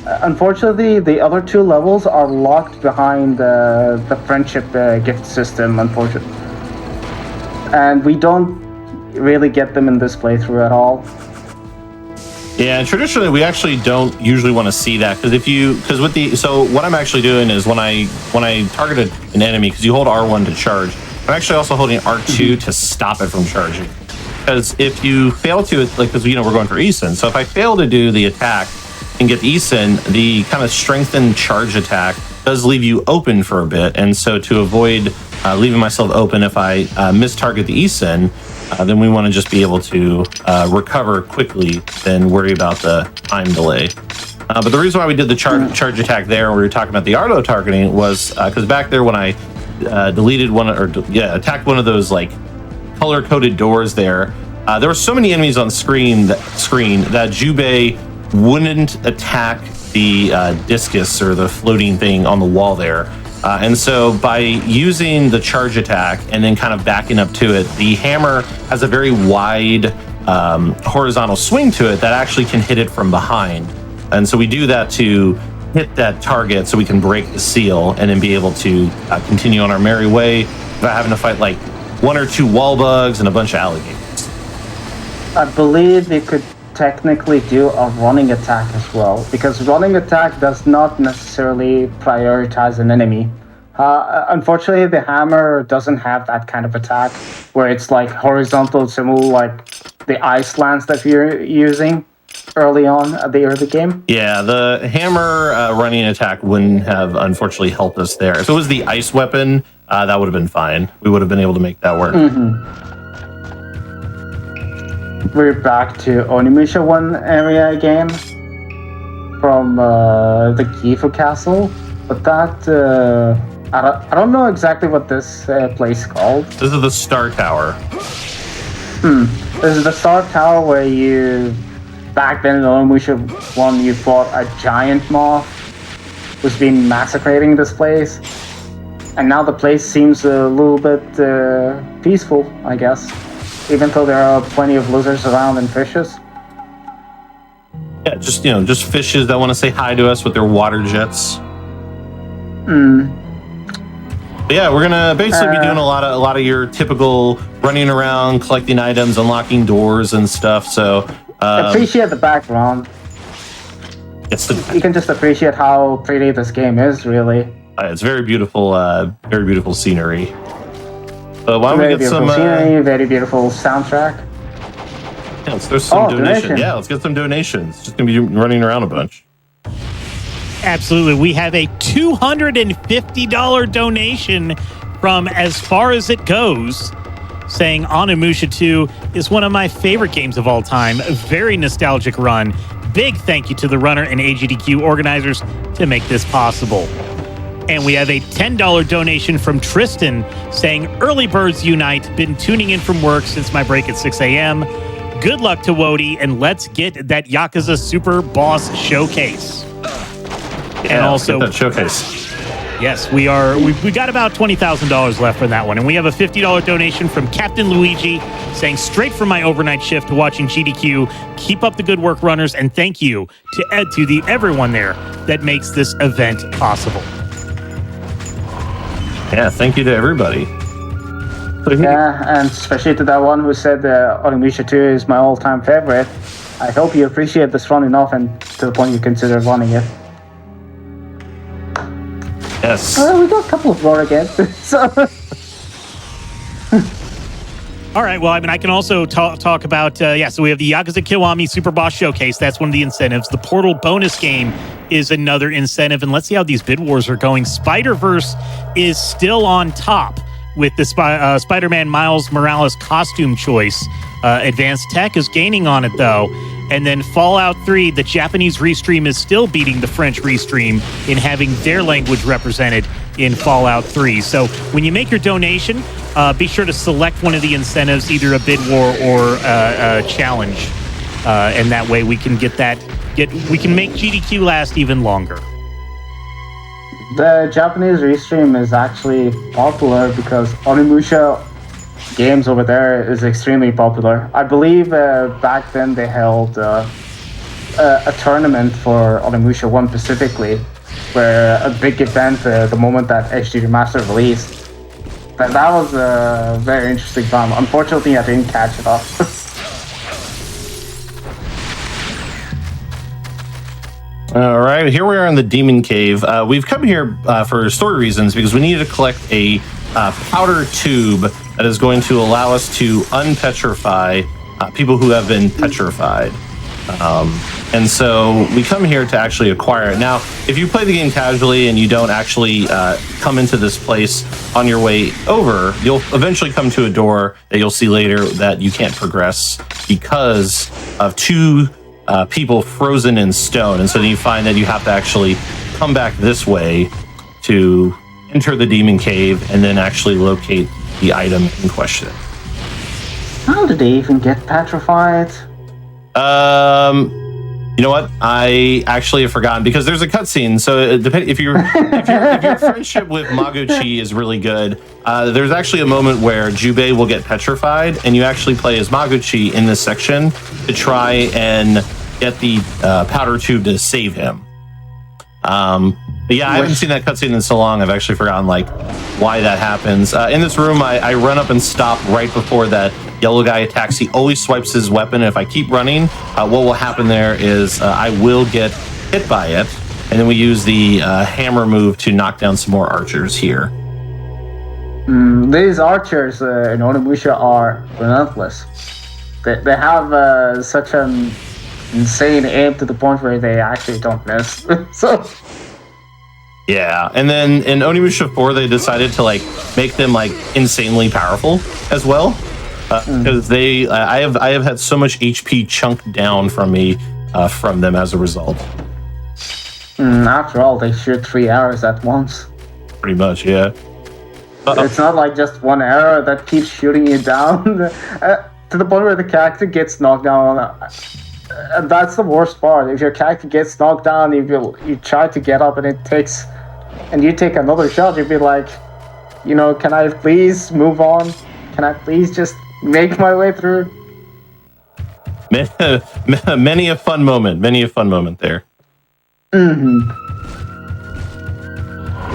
Unfortunately, the other 2 levels are locked behind the friendship gift system, unfortunately. And we don't really get them in this playthrough at all. Yeah, and traditionally we actually don't usually want to see that so what I'm actually doing is when I target an enemy, because you hold R1 to charge, I'm actually also holding R2 to stop it from charging. Because if you fail to, because we're going for Eason, so if I fail to do the attack and get the Eason, the kind of strengthened charge attack does leave you open for a bit, and so to avoid leaving myself open if I mistarget the Eason, then we want to just be able to recover quickly than worry about the time delay. But the reason why we did the charge attack there, when we were talking about the auto targeting, was because back there when I attacked one of those like color coded doors there, there were so many enemies on screen that Jubei wouldn't attack the discus or the floating thing on the wall there. And so by using the charge attack and then kind of backing up to it, the hammer has a very wide horizontal swing to it that actually can hit it from behind. And so we do that to hit that target so we can break the seal and then be able to continue on our merry way without having to fight like 1 or 2 wall bugs and a bunch of alligators. I believe you could technically do a running attack as well, because running attack does not necessarily prioritize an enemy. Unfortunately, the hammer doesn't have that kind of attack where it's like horizontal, similar like the ice lance that you're using early on at the early game. Yeah, the hammer running attack wouldn't have unfortunately helped us there. If it was the ice weapon, that would have been fine. We would have been able to make that work. We're back to Onimusha 1 area again from the Gifu Castle, but that I don't know exactly what this place is called. This is the Star Tower. This is the Star Tower where you, back then in Onimusha 1, you fought a giant moth who's been massacring this place, and now the place seems a little bit peaceful, I guess. Even though there are plenty of lizards around and fishes. Yeah, just fishes that want to say hi to us with their water jets. But yeah, we're gonna basically be doing a lot of your typical running around, collecting items, unlocking doors and stuff. So appreciate the background. You can just appreciate how pretty this game is, really. It's very beautiful scenery. Why don't Very we get beautiful some scenery, very beautiful soundtrack. Yeah, let's throw some donations. Donation. Yeah, let's get some donations. Just gonna be running around a bunch. Absolutely. We have a $250 donation from As Far As It Goes, saying Onimusha 2 is one of my favorite games of all time. A very nostalgic run. Big thank you to the runner and AGDQ organizers to make this possible. And we have a $10 donation from Tristan saying, Early Birds Unite, been tuning in from work since my break at 6 a.m. Good luck to Woadyb, and let's get that Yakuza Super Boss showcase. Yeah, And also, that showcase. yes, we got about $20,000 left for that one. And we have a $50 donation from Captain Luigi saying, straight from my overnight shift watching GDQ, keep up the good work, runners, and thank you to everyone there that makes this event possible. Yeah, thank you to everybody. Yeah, and especially to that one who said Onimusha 2 is my all-time favorite. I hope you appreciate this run enough and to the point you consider running it. Yes. We got a couple of more again. So. All right, well, I mean, I can also talk about, so we have the Yakuza Kiwami Super Boss Showcase. That's one of the incentives. The Portal bonus game is another incentive. And let's see how these bid wars are going. Spider-Verse is still on top with the Spider-Man Miles Morales costume choice. Advanced Tech is gaining on it, though. And then Fallout 3, the Japanese restream is still beating the French restream in having their language represented in Fallout 3. So when you make your donation, be sure to select one of the incentives, either a bid war or a challenge. And that way we can we can make GDQ last even longer. The Japanese restream is actually popular because Onimusha games over there is extremely popular. I believe back then they held a tournament for Onimusha 1 specifically, where a big event the moment that HD Remastered released. But that was a very interesting time. Unfortunately, I didn't catch it up. All right, here we are in the Demon Cave. We've come here for story reasons because we need to collect a powder tube that is going to allow us to unpetrify people who have been petrified. And so we come here to actually acquire it. Now, if you play the game casually and you don't actually come into this place on your way over, you'll eventually come to a door that you'll see later that you can't progress because of two people frozen in stone. And so then you find that you have to actually come back this way to enter the Demon Cave and then actually locate the item in question. How did they even get petrified? You know what? I actually have forgotten because there's a cutscene. So if your friendship with Maguchi is really good, there's actually a moment where Jubei will get petrified, and you actually play as Maguchi in this section to try and get the powder tube to save him. But yeah, I haven't seen that cutscene in so long. I've actually forgotten why that happens. In this room, I run up and stop right before that yellow guy attacks. He always swipes his weapon. If I keep running, what will happen there is I will get hit by it, and then we use the hammer move to knock down some more archers here. These archers in Onimusha are relentless. They have such an insane aim to the point where they actually don't miss. So Yeah, and then in Onimusha 4, they decided to like make them like insanely powerful as well, because I have had so much HP chunked down from me from them as a result. After all, they shoot 3 arrows at once. Pretty much, yeah. It's not like just one arrow that keeps shooting you down to the point where the character gets knocked down. And that's the worst part. If your character gets knocked down, you try to get up and you take another shot, you'd be like, can I please move on? Can I please just make my way through? Many a fun moment there.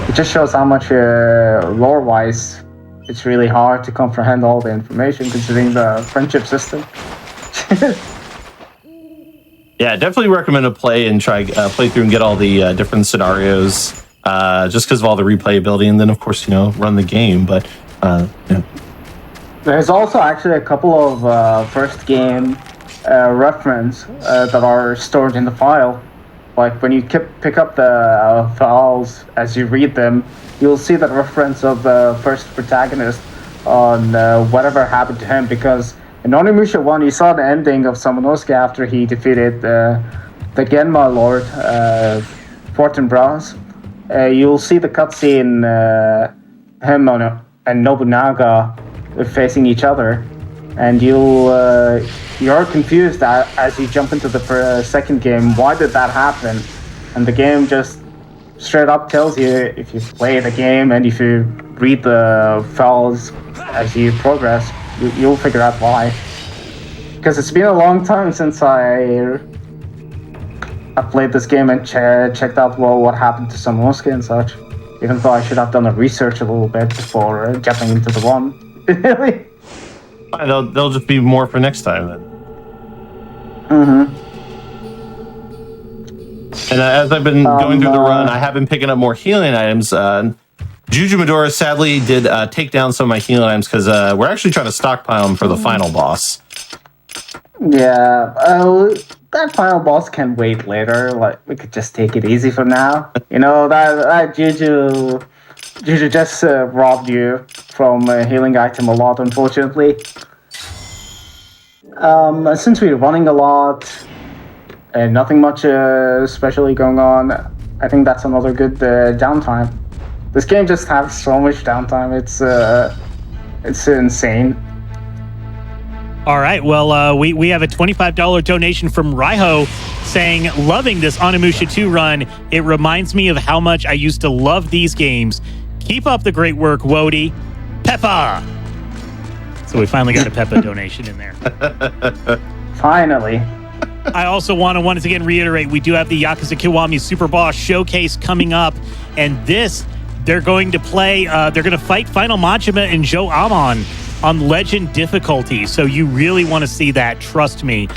It just shows how much lore-wise it's really hard to comprehend all the information considering the friendship system. Yeah, definitely recommend a play and try play through and get all the different scenarios, just because of all the replayability, and then of course run the game. But yeah. There's also actually a couple of first game reference that are stored in the file. Like when you pick up the files as you read them, you'll see the reference of the first protagonist on whatever happened to him, because in Onimusha 1, you saw the ending of Samanosuke after he defeated the Genma Lord, Fortinbras. You'll see the cutscene, him and Nobunaga facing each other, and you're confused as you jump into the second game. Why did that happen? And the game just straight up tells you, if you play the game and if you read the files as you progress, you'll figure out why. Because it's been a long time since I played this game and checked out what happened to Samanosuke and such. Even though I should have done a research a little bit before jumping into the one. Really? They'll just be more for next time then. And as I've been going through the run, I have been picking up more healing items. Juju Medora sadly did take down some of my healing items because we're actually trying to stockpile them for the final boss. Yeah, that final boss can wait later. Like, we could just take it easy for now. That Juju just robbed you from a healing item a lot, unfortunately. Since we're running a lot and nothing much especially going on, I think that's another good downtime. This game just has so much downtime. It's insane. All right. Well, we have a $25 donation from Raiho saying, loving this Onimusha 2 run. It reminds me of how much I used to love these games. Keep up the great work, Woadyb. Peppa! So we finally got a Peppa donation in there. Finally. I also want to once again reiterate, we do have the Yakuza Kiwami Super Boss Showcase coming up. And they're going to play, they're going to fight Final Majima and Joe Amon on Legend difficulty. So you really want to see that, trust me.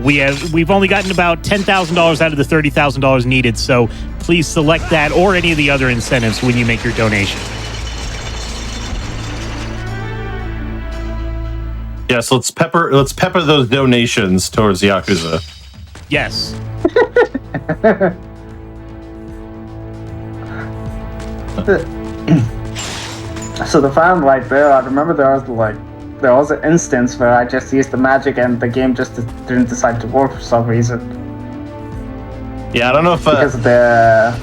We've only gotten about $10,000 out of the $30,000 needed, so please select that or any of the other incentives when you make your donation. Yeah, so let's pepper those donations towards Yakuza. Yes. So the fan right there, I remember there was an instance where I just used the magic and the game just didn't decide to work for some reason. Yeah, I don't know if because of the.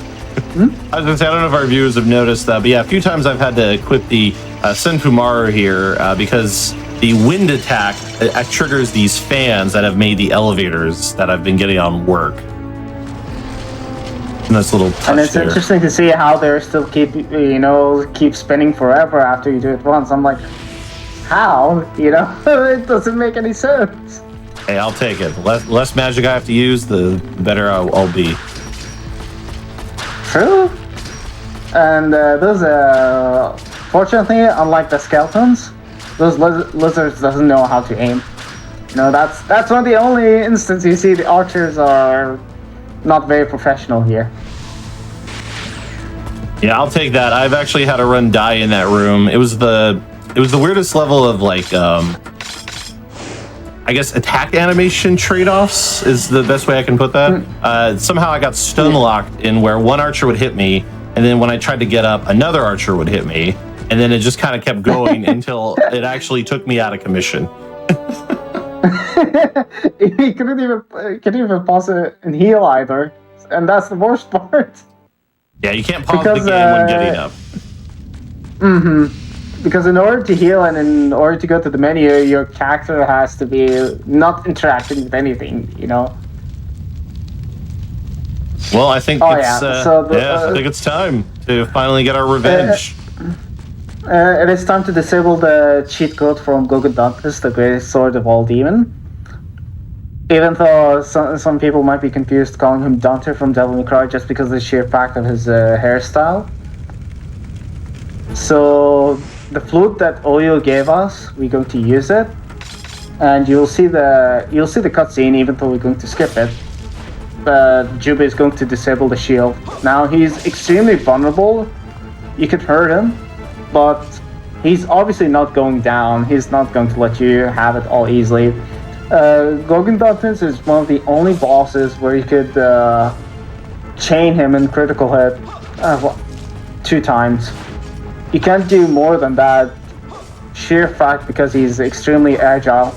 I was gonna say I don't know if our viewers have noticed that, but yeah, a few times I've had to equip the Senfumaru here because the wind attack triggers these fans that have made the elevators that I've been getting on work. Nice little touch. And it's there. Interesting to see how they still keep spinning forever after you do it once. I'm like, how? It doesn't make any sense. Hey, I'll take it. Less magic I have to use, the better I'll be. True. And those, fortunately, unlike the skeletons, those lizards doesn't know how to aim. That's one of the only instances you see the archers are not very professional here. Yeah, I'll take that. I've actually had a run die in that room. It was the weirdest level of I guess attack animation trade-offs is the best way I can put that. Somehow I got stun locked in where one archer would hit me, and then when I tried to get up, another archer would hit me, and then it just kind of kept going until it actually took me out of commission. He couldn't even pause it and heal either, and that's the worst part. Yeah, you can't pause the game when getting up. Because in order to heal and in order to go to the menu, your character has to be not interacting with anything, you know. Well, I think I think it's time to finally get our revenge. It is time to disable the cheat code from Gogondantis, the greatest sword of all demon. Even though some people might be confused calling him Dante from Devil May Cry just because of the sheer fact of his hairstyle. So the flute that Oyo gave us, we're going to use it, and you'll see the cutscene even though we're going to skip it. Juba is going to disable the shield. Now he's extremely vulnerable. You could hurt him, but he's obviously not going down. He's not going to let you have it all easily. Gogondantis is one of the only bosses where you could chain him in critical hit 2 times. You can't do more than that, sheer fact because he's extremely agile.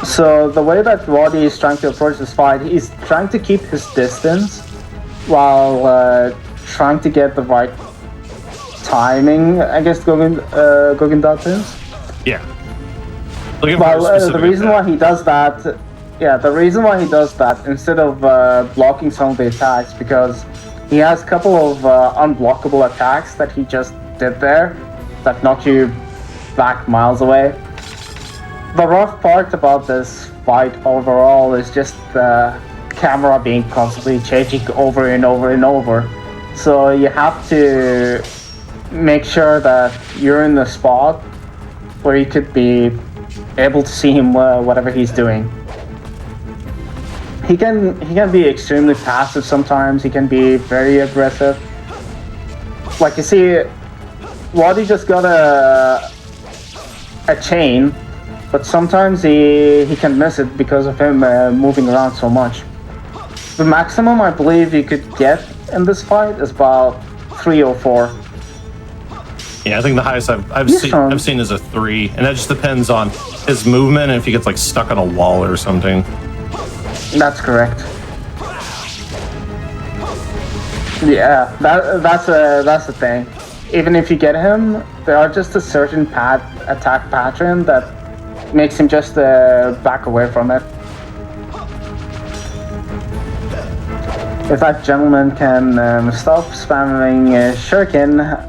So the way that Woadyb is trying to approach this fight, he's trying to keep his distance while trying to get the right timing against Gogondantis. Yeah. The reason why he does that, instead of blocking some of the attacks, because he has a couple of unblockable attacks that he just did there that knock you back miles away. The rough part about this fight overall is just the camera being constantly changing over and over and over. So you have to make sure that you're in the spot where you could be able to see him whatever he's doing. He can be extremely passive sometimes. He can be very aggressive. Like you see, Woadyb just got a chain, but sometimes he can miss it because of him moving around so much. The maximum I believe you could get in this fight is about 3 or 4. Yeah, I think the highest I've seen is a 3, and that just depends on his movement and if he gets like stuck on a wall or something. That's correct. Yeah, that's the thing. Even if you get him, there are just a certain attack pattern that makes him just back away from it. If that gentleman can stop spamming shuriken.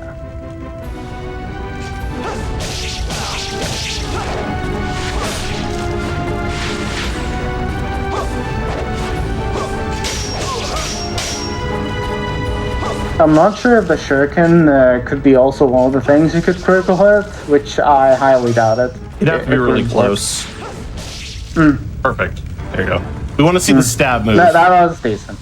I'm not sure if the shuriken could be also one of the things you could critical hit, which I highly doubt it. You'd have to be really close. Perfect. There you go. We want to see the stab move. That was decent.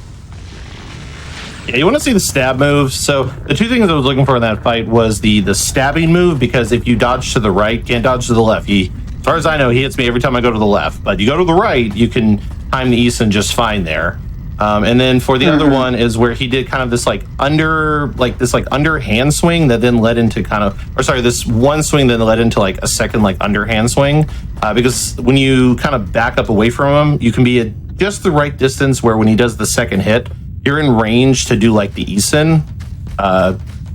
Yeah, you want to see the stab move. So the 2 things I was looking for in that fight was the stabbing move, because if you dodge to the right, can't dodge to the left. As far as I know, he hits me every time I go to the left. But you go to the right, you can time the Eason just fine there. And then for the other one is where he did kind of this underhand swing that then led into this one swing that led into like a second like underhand swing. Because when you kind of back up away from him, you can be at just the right distance where when he does the second hit, you're in range to do like the Eason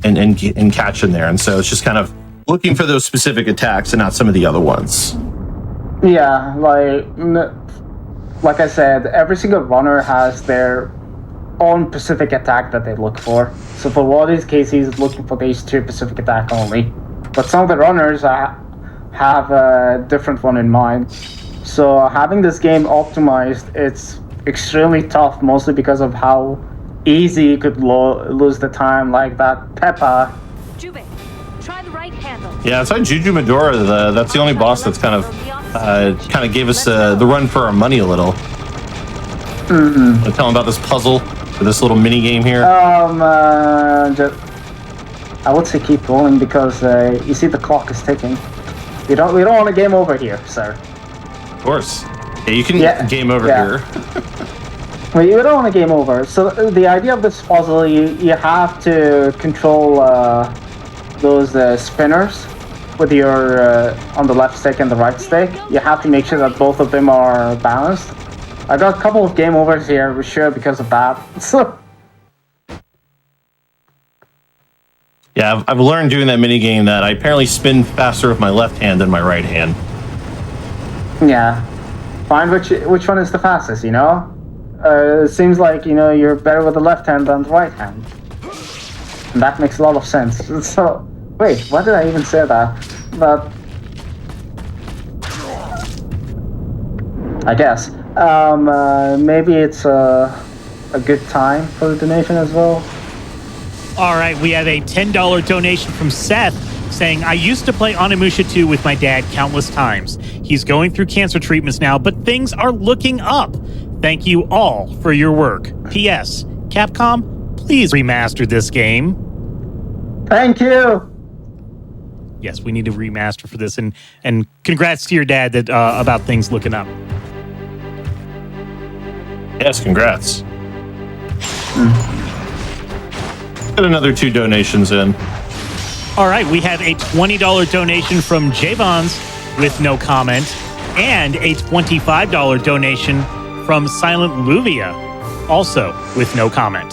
and catch him there. And so it's just kind of looking for those specific attacks and not some of the other ones. Yeah, like I said, every single runner has their own specific attack that they look for. So for Woady's case, he's looking for these 2 specific attack only. But some of the runners have a different one in mind. So having this game optimized, it's extremely tough, mostly because of how easy you could lose the time, like that Peppa. Jube, try the right handle. Yeah, outside Juju Medora, that's the only boss that's kind of gave us the run for our money a little. Tell him about this puzzle for this little mini game here. I would say keep going because you see the clock is ticking. We don't want a game over here, sir. Of course. Yeah, you can game over here. Well, you don't want a game over. So the idea of this puzzle, you have to control those spinners with your on the left stick and the right stick. You have to make sure that both of them are balanced. I got a couple of game overs here for sure because of that. So Yeah, I've learned doing that mini game that I apparently spin faster with my left hand than my right hand. yeah, find which one is the fastest. You know, it seems like you're better with the left hand than the right hand, and that makes a lot of sense. So wait, why did I even say that? But I guess maybe it's a good time for the donation as well. All right, we have a $10 donation from Seth saying, I used to play Onimusha 2 with my dad countless times. He's going through cancer treatments now, but things are looking up. Thank you all for your work. P.S. Capcom, please remaster this game. Thank you. Yes, we need to remaster for this, and congrats to your dad that about things looking up. Yes, congrats. Got another 2 donations in. All right, we have a $20 donation from Javons with no comment, and a $25 donation from Silent Luvia, also with no comment.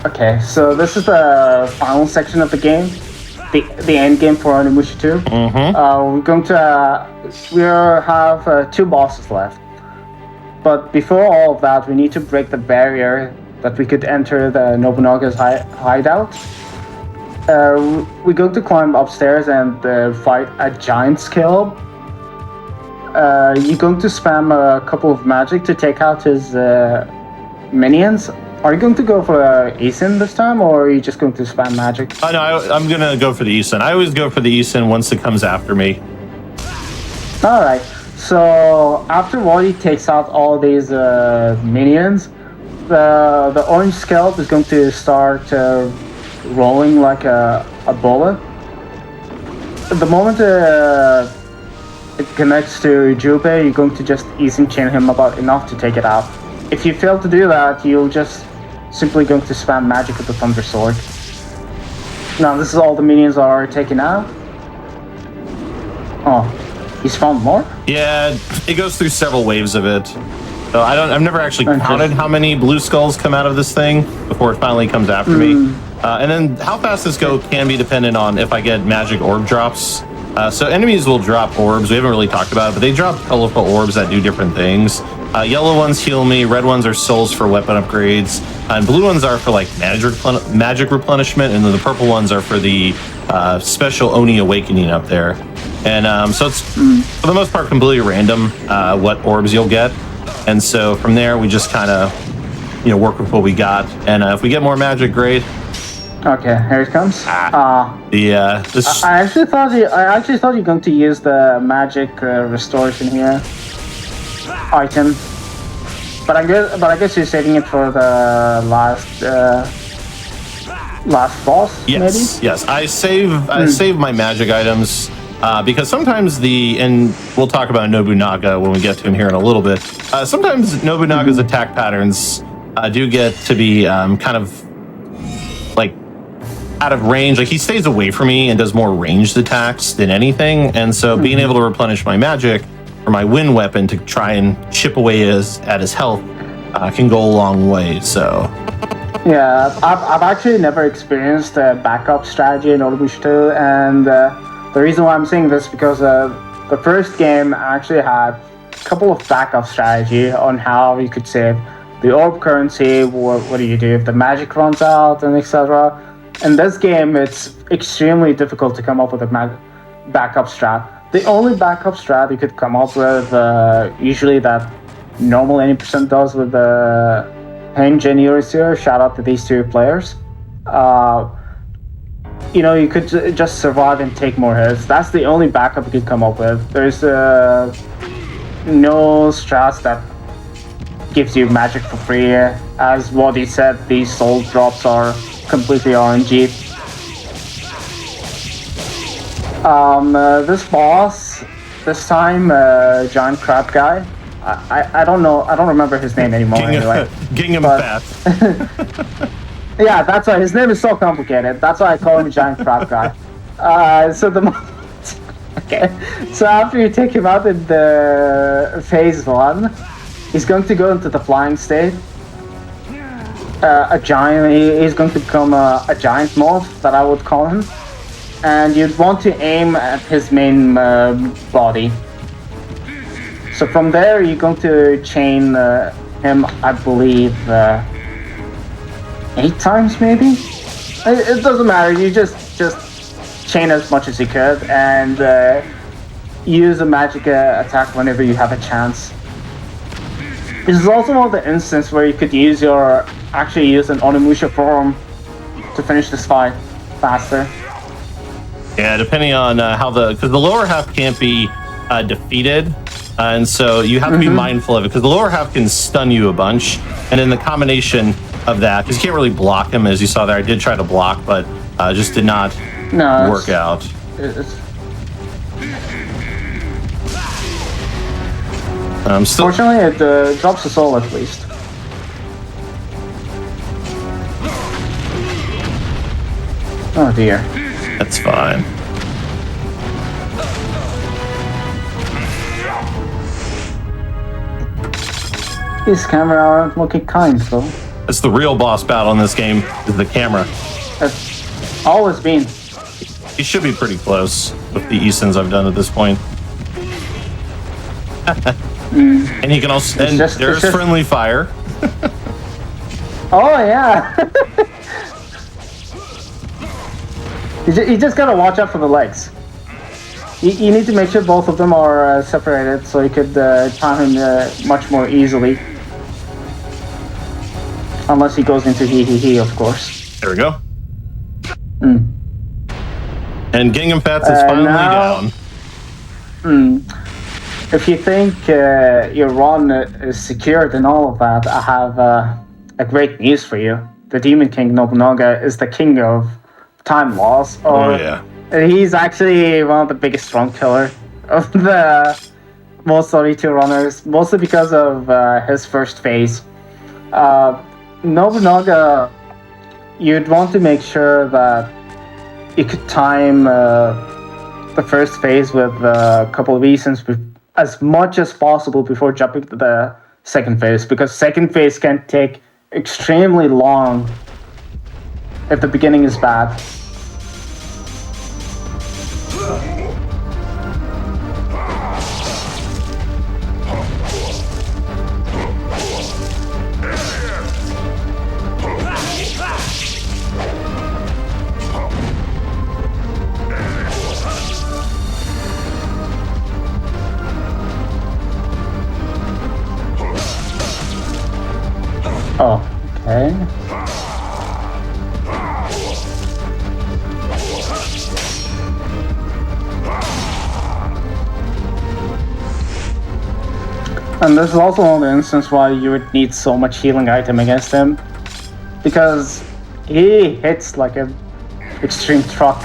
Okay, so this is the final section of the game, the end game for Onimusha 2. Mm-hmm. We're going to we have 2 bosses left, but before all of that, we need to break the barrier that we could enter the Nobunaga's hideout. We're going to climb upstairs and fight a giant scale. You're going to spam a couple of magic to take out his minions. Are you going to go for Eason this time, or are you just going to spam magic? Oh, no, I'm going to go for the Eason. I always go for the Eason once it comes after me. Alright, so after Woadyb takes out all these minions, the orange scalp is going to start rolling like a bullet. The moment it connects to Junpei, you're going to just Eason chain him about enough to take it out. If you fail to do that, you'll just simply going to spam magic with the Thunder Sword. Now this is all the minions are taken out. Oh, he's found more? Yeah, it goes through several waves of it. So I've never actually counted how many blue skulls come out of this thing before it finally comes after me. And then how fast this goes can be dependent on if I get magic orb drops. So enemies will drop orbs. We haven't really talked about it, but they drop colorful orbs that do different things. Yellow ones heal me, red ones are souls for weapon upgrades, and blue ones are for like magic replenishment, and then the purple ones are for the special Oni awakening up there. And so it's for the most part completely random what orbs you'll get. And so from there we just kind of work with what we got, and if we get more magic, great. Okay, here it comes. This I actually thought you're going to use the magic restoration here item, but I guess you're saving it for the last boss. Yes, maybe? yes. I save my magic items because sometimes and we'll talk about Nobunaga when we get to him here in a little bit. Sometimes Nobunaga's attack patterns do get to be kind of like out of range. Like he stays away from me and does more ranged attacks than anything, and so being able to replenish my magic or my wind weapon to try and chip away at his health can go a long way. So yeah, I've actually never experienced a backup strategy in Onimusha 2, and the reason why I'm saying this because the first game actually had a couple of backup strategy on how you could save the orb currency. What do you do if the magic runs out, and etc. In this game, it's extremely difficult to come up with a backup strat. The only backup strat you could come up with, usually that normal 80% does with the Hinge and Eurosir, shout out to these 2 players. You could just survive and take more hits. That's the only backup you could come up with. There's no strats that gives you magic for free. As Woadyb said, these soul drops are completely RNG. This boss this time, giant crab guy. I don't know. I don't remember his name anymore. Anyway, Gingham but- Fat. yeah, that's why his name is so complicated. That's why I call him giant crab guy. Okay, so after you take him out in the phase 1, he's going to go into the flying state. He's going to become a giant morph, that I would call him. And you'd want to aim at his main body. So from there, you're going to chain him, I believe, 8 times maybe? It doesn't matter, you just chain as much as you could and use a magic attack whenever you have a chance. This is also one of the instances where you could use an Onimusha form to finish this fight faster. Yeah, depending on because the lower half can't be defeated, and so you have to be mindful of it, because the lower half can stun you a bunch, and then the combination of that, because you can't really block him, as you saw there. I did try to block, but just did not work out. Fortunately, it drops the soul at least. Oh dear. That's fine. These camera aren't looking kind, though. That's the real boss battle in this game, is the camera. It's always been. He should be pretty close with the Easons I've done at this point. And he can also... there's friendly fire. Oh, yeah. You just gotta watch out for the legs. You need to make sure both of them are separated so you could time him much more easily. Unless he goes into he, of course. There we go. And Gingham Fats is finally down. If you think your run is secured and all of that, I have a great news for you. The Demon King Nobunaga is the king of time loss. Oh yeah. He's actually one of the biggest strong killer of the most 32 runners, mostly because of his first phase. Nobunaga, you'd want to make sure that you could time the first phase with a couple of reasons as much as possible before jumping to the second phase, because second phase can take extremely long if the beginning is bad. Oh, okay. And this is also one of the instances why you would need so much healing item against him, because he hits like an extreme truck.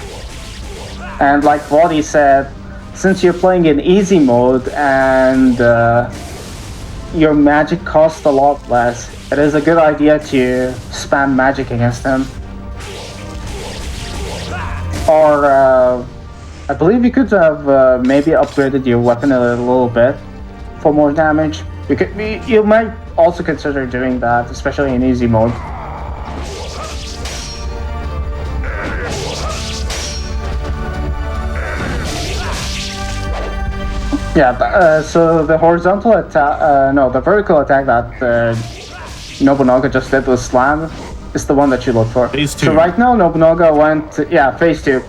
And like Woadyb said, since you're playing in easy mode and your magic costs a lot less, it is a good idea to spam magic against him. Or I believe you could have maybe upgraded your weapon a little bit for more damage. You might also consider doing that, especially in easy mode. Yeah, so the horizontal attack, the vertical attack that Nobunaga just did with Slam is the one that you look for. Phase 2. So right now Nobunaga went, phase 2.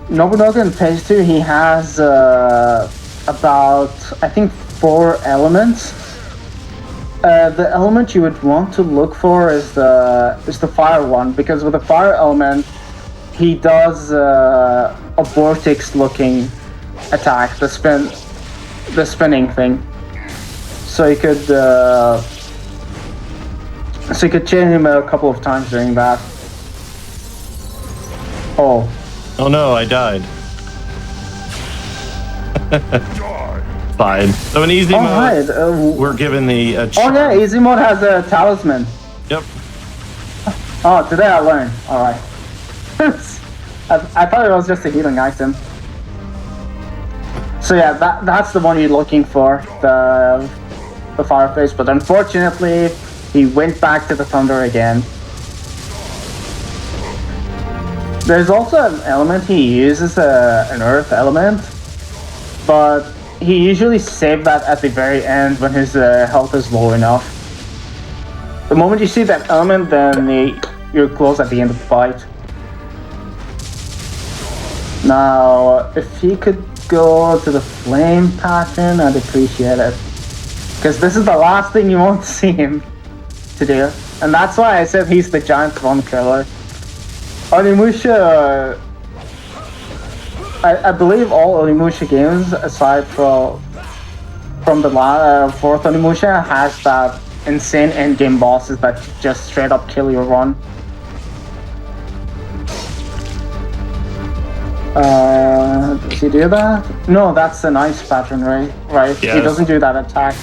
Nobunaga in phase 2, he has about, I think, 4 elements. The element you would want to look for is the fire one, because with the fire element, he does a vortex-looking attack, the spinning thing. So you could chain him a couple of times during that. Oh no, I died. Fine. So in easy All mode, right. we're given the Oh charm. yeah, easy mode has a talisman. Yep. Oh, today I learned. All right. I thought it was just a healing item. So yeah, that's the one you're looking for, the fireplace. But unfortunately, he went back to the thunder again. There's also an element he uses, an earth element, but he usually saves that at the very end when his health is low enough. The moment you see that element, then you're close at the end of the fight. Now, if he could go to the flame pattern, I'd appreciate it. Because this is the last thing you want to see him to do. And that's why I said he's the giant one killer. Onimusha, I believe all Onimusha games, aside from the fourth Onimusha, has that insane endgame bosses that just straight up kill your run. Does he do that? No, that's an ice pattern, right? Right. Yes. He doesn't do that attack.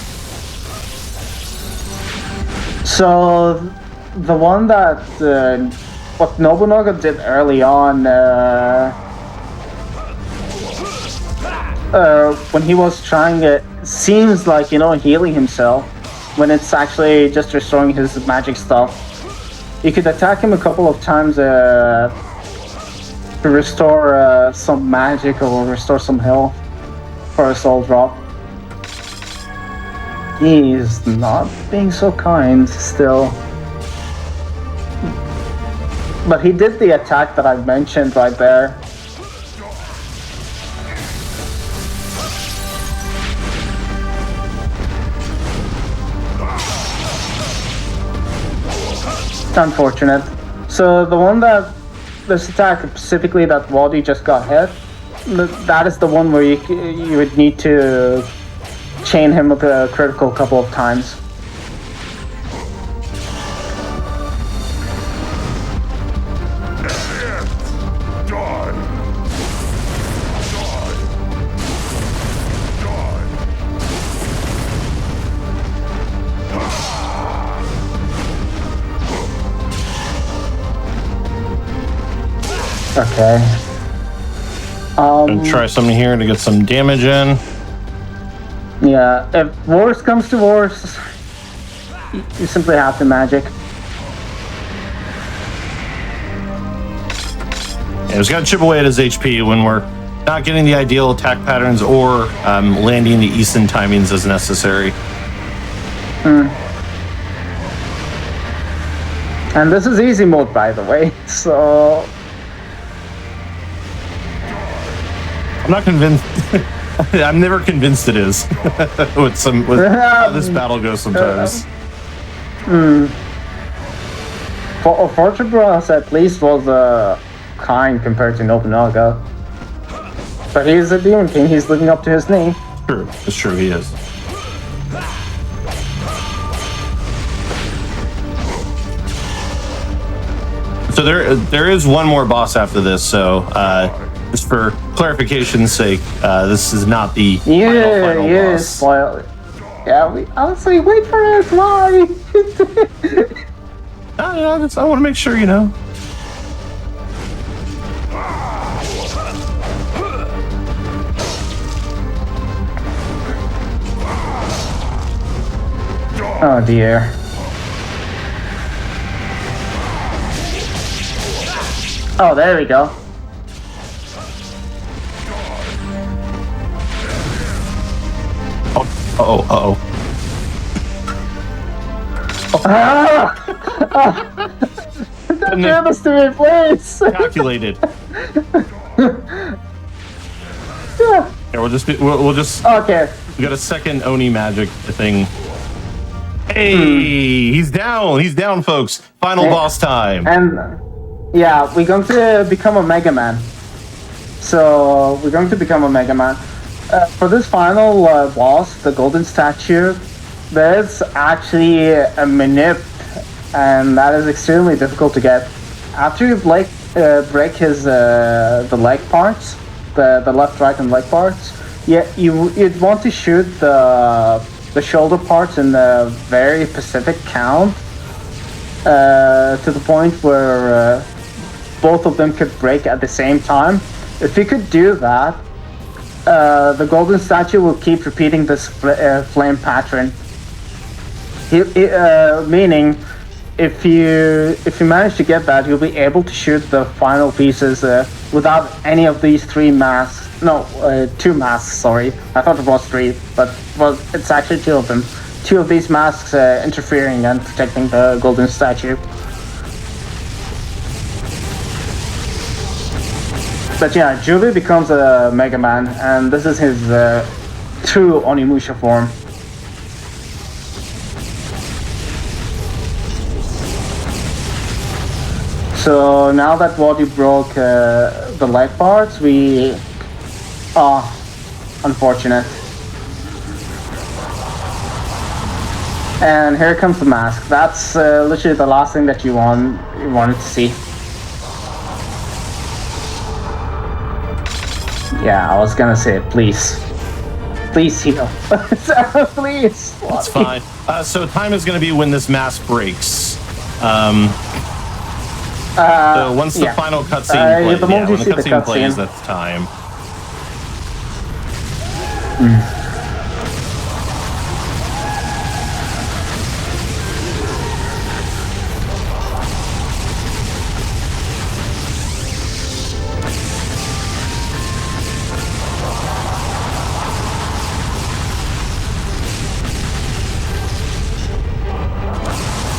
So the one that what Nobunaga did early on, when he was trying it, seems like, you know, healing himself, when it's actually just restoring his magic stuff. You could attack him a couple of times to restore some magic or restore some health for a soul drop. He's not being so kind still. But he did the attack that I mentioned right there. It's unfortunate. So the one that, this attack specifically that Woadyb just got hit, that is the one where you would need to chain him with a critical couple of times. Okay. And try something here to get some damage in. Yeah, if worse comes to worse, you simply have to magic. Yeah, he's got to chip away at his HP when we're not getting the ideal attack patterns or landing the Easton timings as necessary. And this is easy mode, by the way, so... I'm not convinced. I'm never convinced it is with how this battle goes sometimes. Fortune Bros at least was kind compared to Nobunaga. But he's a Demon King, he's living up to his name. True, it's true, he is. So there is one more boss after this, so just for clarification's sake, this is not the final boss. Spoil it. Yeah, I would say wait for it, why? I want to make sure, you know. Oh dear. Oh, there we go. Uh-oh. Don't do this to me, please! Calculated. Yeah. Here, we'll just Okay. we got a second Oni magic thing. Hey, he's down, folks. Final boss time. And yeah, we're going to become a Mega Man. So we're going to become a Mega Man. For this final boss, the golden statue, there's actually a manip, and that is extremely difficult to get. After you break his the leg parts, the left, right, and leg parts, you'd want to shoot the shoulder parts in a very specific count to the point where both of them could break at the same time. If you could do that, the golden statue will keep repeating this flame pattern. Meaning, if you manage to get that, you'll be able to shoot the final pieces without any of these three masks. No, 2 masks. Sorry, I thought it was 3, but it's actually 2 of them. 2 of these masks interfering and protecting the golden statue. But yeah, Julie becomes a Mega Man, and this is his true Onimusha form. So now that Woadyb broke the leg parts, we are unfortunate. And here comes the mask. That's literally the last thing that you wanted to see. Yeah, I was gonna say, please heal. Please. That's fine. So time is going to be when this mask breaks. So once the final cutscene plays, when the cutscene plays, that's time.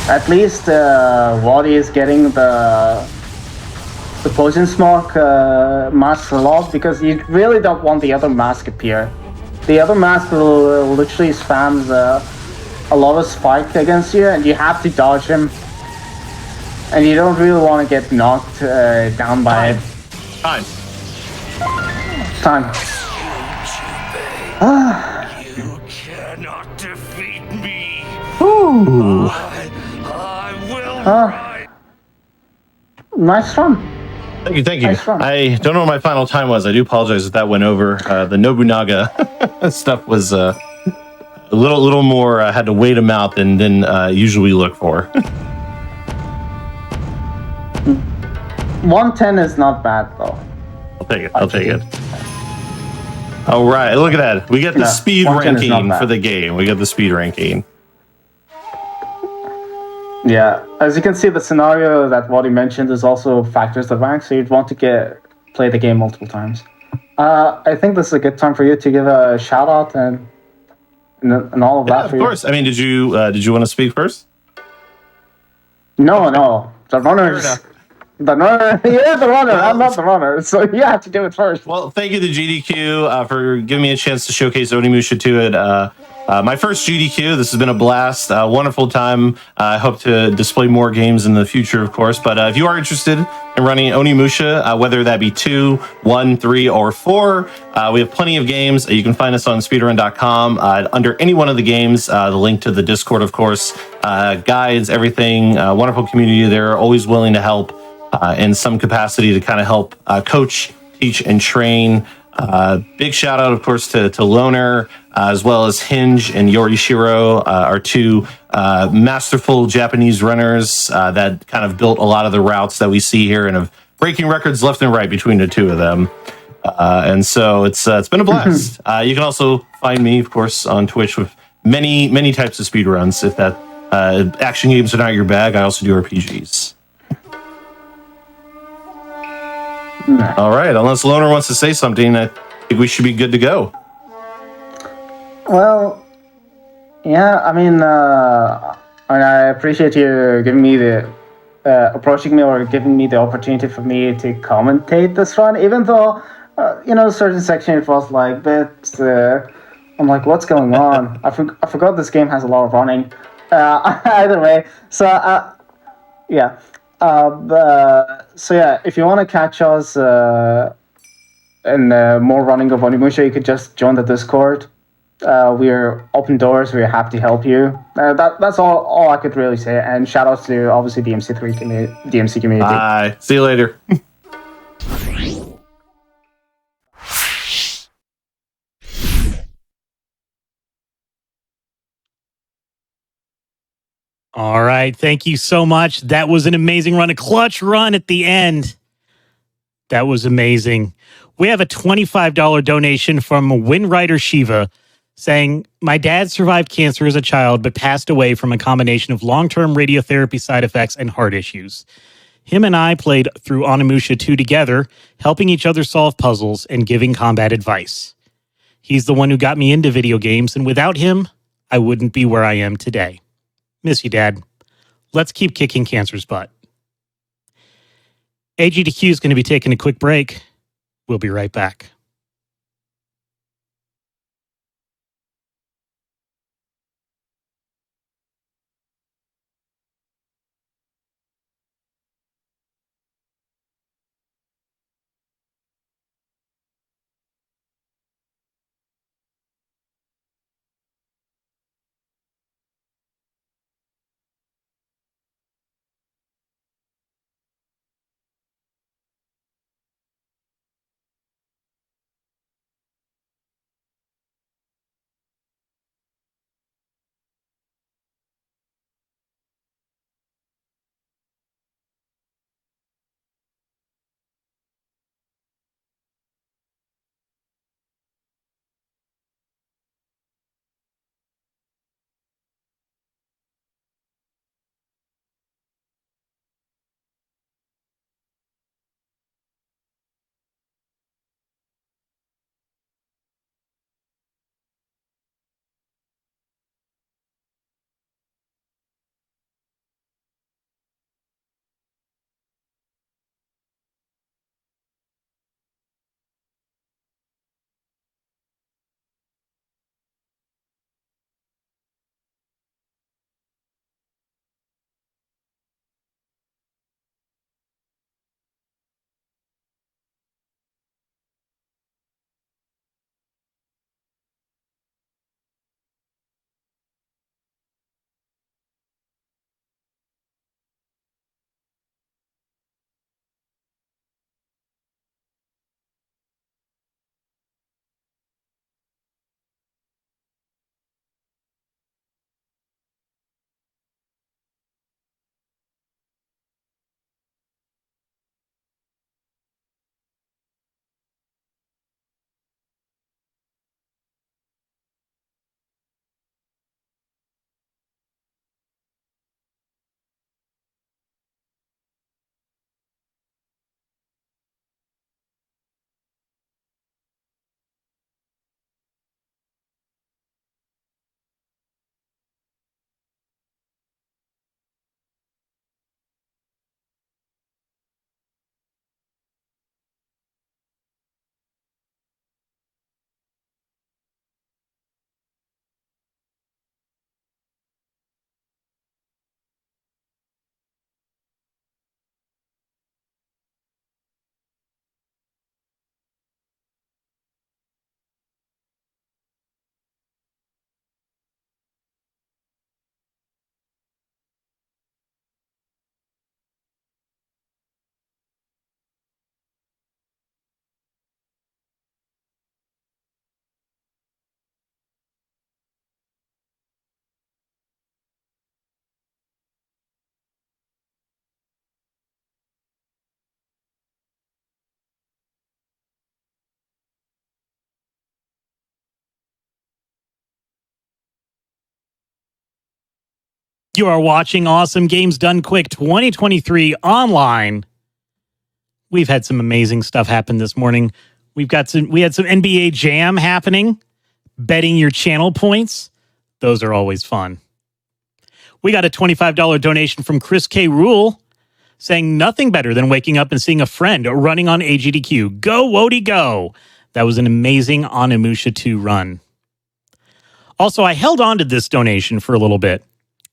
At least Wally is getting the poison smoke mask a lot, because you really don't want the other mask appear. The other mask will literally spams a lot of spike against you, and you have to dodge him. And you don't really want to get knocked down by it. Time. You cannot defeat me. Ooh. I will. Nice run. Thank you. Nice run. I don't know what my final time was. I do apologize if that went over. The Nobunaga stuff was a little more. I had to wait him out than usually look for. 110 is not bad though. I'll take it. All right, look at that. We get the speed 110 is not ranking bad. for the game. We get the speed ranking. Yeah, as you can see, the scenario that Wally mentioned is also factors the rank, so you'd want to play the game multiple times. I think this is a good time for you to give a shout out and all of that. Of course. I mean, did you want to speak first? No. The runners. The runner. You're the runner. I'm not the runner, so you have to do it first. Well, thank you to GDQ for giving me a chance to showcase Onimusha to it. My first GDQ. This has been a blast. Wonderful time. I hope to display more games in the future, of course. But if you are interested in running Onimusha, whether that be 2, 1, 3, or 4, we have plenty of games. You can find us on speedrun.com. Under any one of the games, the link to the Discord, of course, guides, everything. Wonderful community there. Always willing to help in some capacity to kind of help coach, teach, and train. Big shout out, of course, to Loner, as well as Hinge and Yorishiro, our 2 masterful Japanese runners that kind of built a lot of the routes that we see here and have breaking records left and right between the 2 of them. And so it's been a blast. You can also find me, of course, on Twitch with many types of speedruns. If that action games are not your bag, I also do RPGs. All right, unless Loner wants to say something, I think we should be good to go. Well, yeah, I mean, I appreciate you giving me the approaching me or giving me the opportunity for me to commentate this run, even though, a certain section it was like that. I'm like, what's going on? I forgot this game has a lot of running. Either way, so yeah. So yeah, if you want to catch us in more running of Onimusha, you could just join the Discord. We're open doors. We're happy to help you. That's all I could really say. And shout outs to obviously the DMC community. Bye. See you later. All right. Thank you so much. That was an amazing run, a clutch run at the end. That was amazing. We have a $25 donation from Winwriter Shiva saying, my dad survived cancer as a child, but passed away from a combination of long-term radiotherapy side effects and heart issues. Him and I played through Onimusha 2 together, helping each other solve puzzles and giving combat advice. He's the one who got me into video games, and without him, I wouldn't be where I am today. Miss you, Dad. Let's keep kicking cancer's butt. AGDQ is going to be taking a quick break. We'll be right back. You are watching Awesome Games Done Quick 2023 online. We've had some amazing stuff happen this morning. We had some NBA Jam happening, betting your channel points. Those are always fun. We got a $25 donation from Chris K. Rule saying nothing better than waking up and seeing a friend running on AGDQ. Go, Woadyb, go. That was an amazing Onimusha 2 run. Also, I held on to this donation for a little bit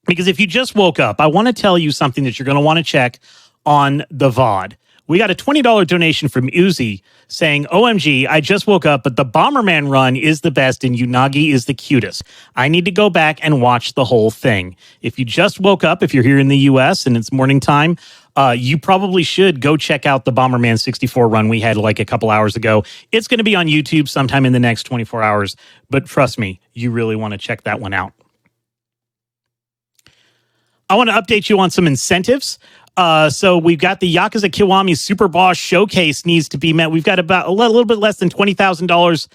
because if you just woke up, I want to tell you something that you're going to want to check on the VOD. We got a $20 donation from Uzi saying, OMG, I just woke up, but the Bomberman run is the best and Unagi is the cutest. I need to go back and watch the whole thing. If you just woke up, if you're here in the US and it's morning time, you probably should go check out the Bomberman 64 run we had like a couple hours ago. It's going to be on YouTube sometime in the next 24 hours, but trust me, you really want to check that one out. I want to update you on some incentives. So we've got the Yakuza Kiwami Super Boss Showcase needs to be met. We've got about a little bit less than $20,000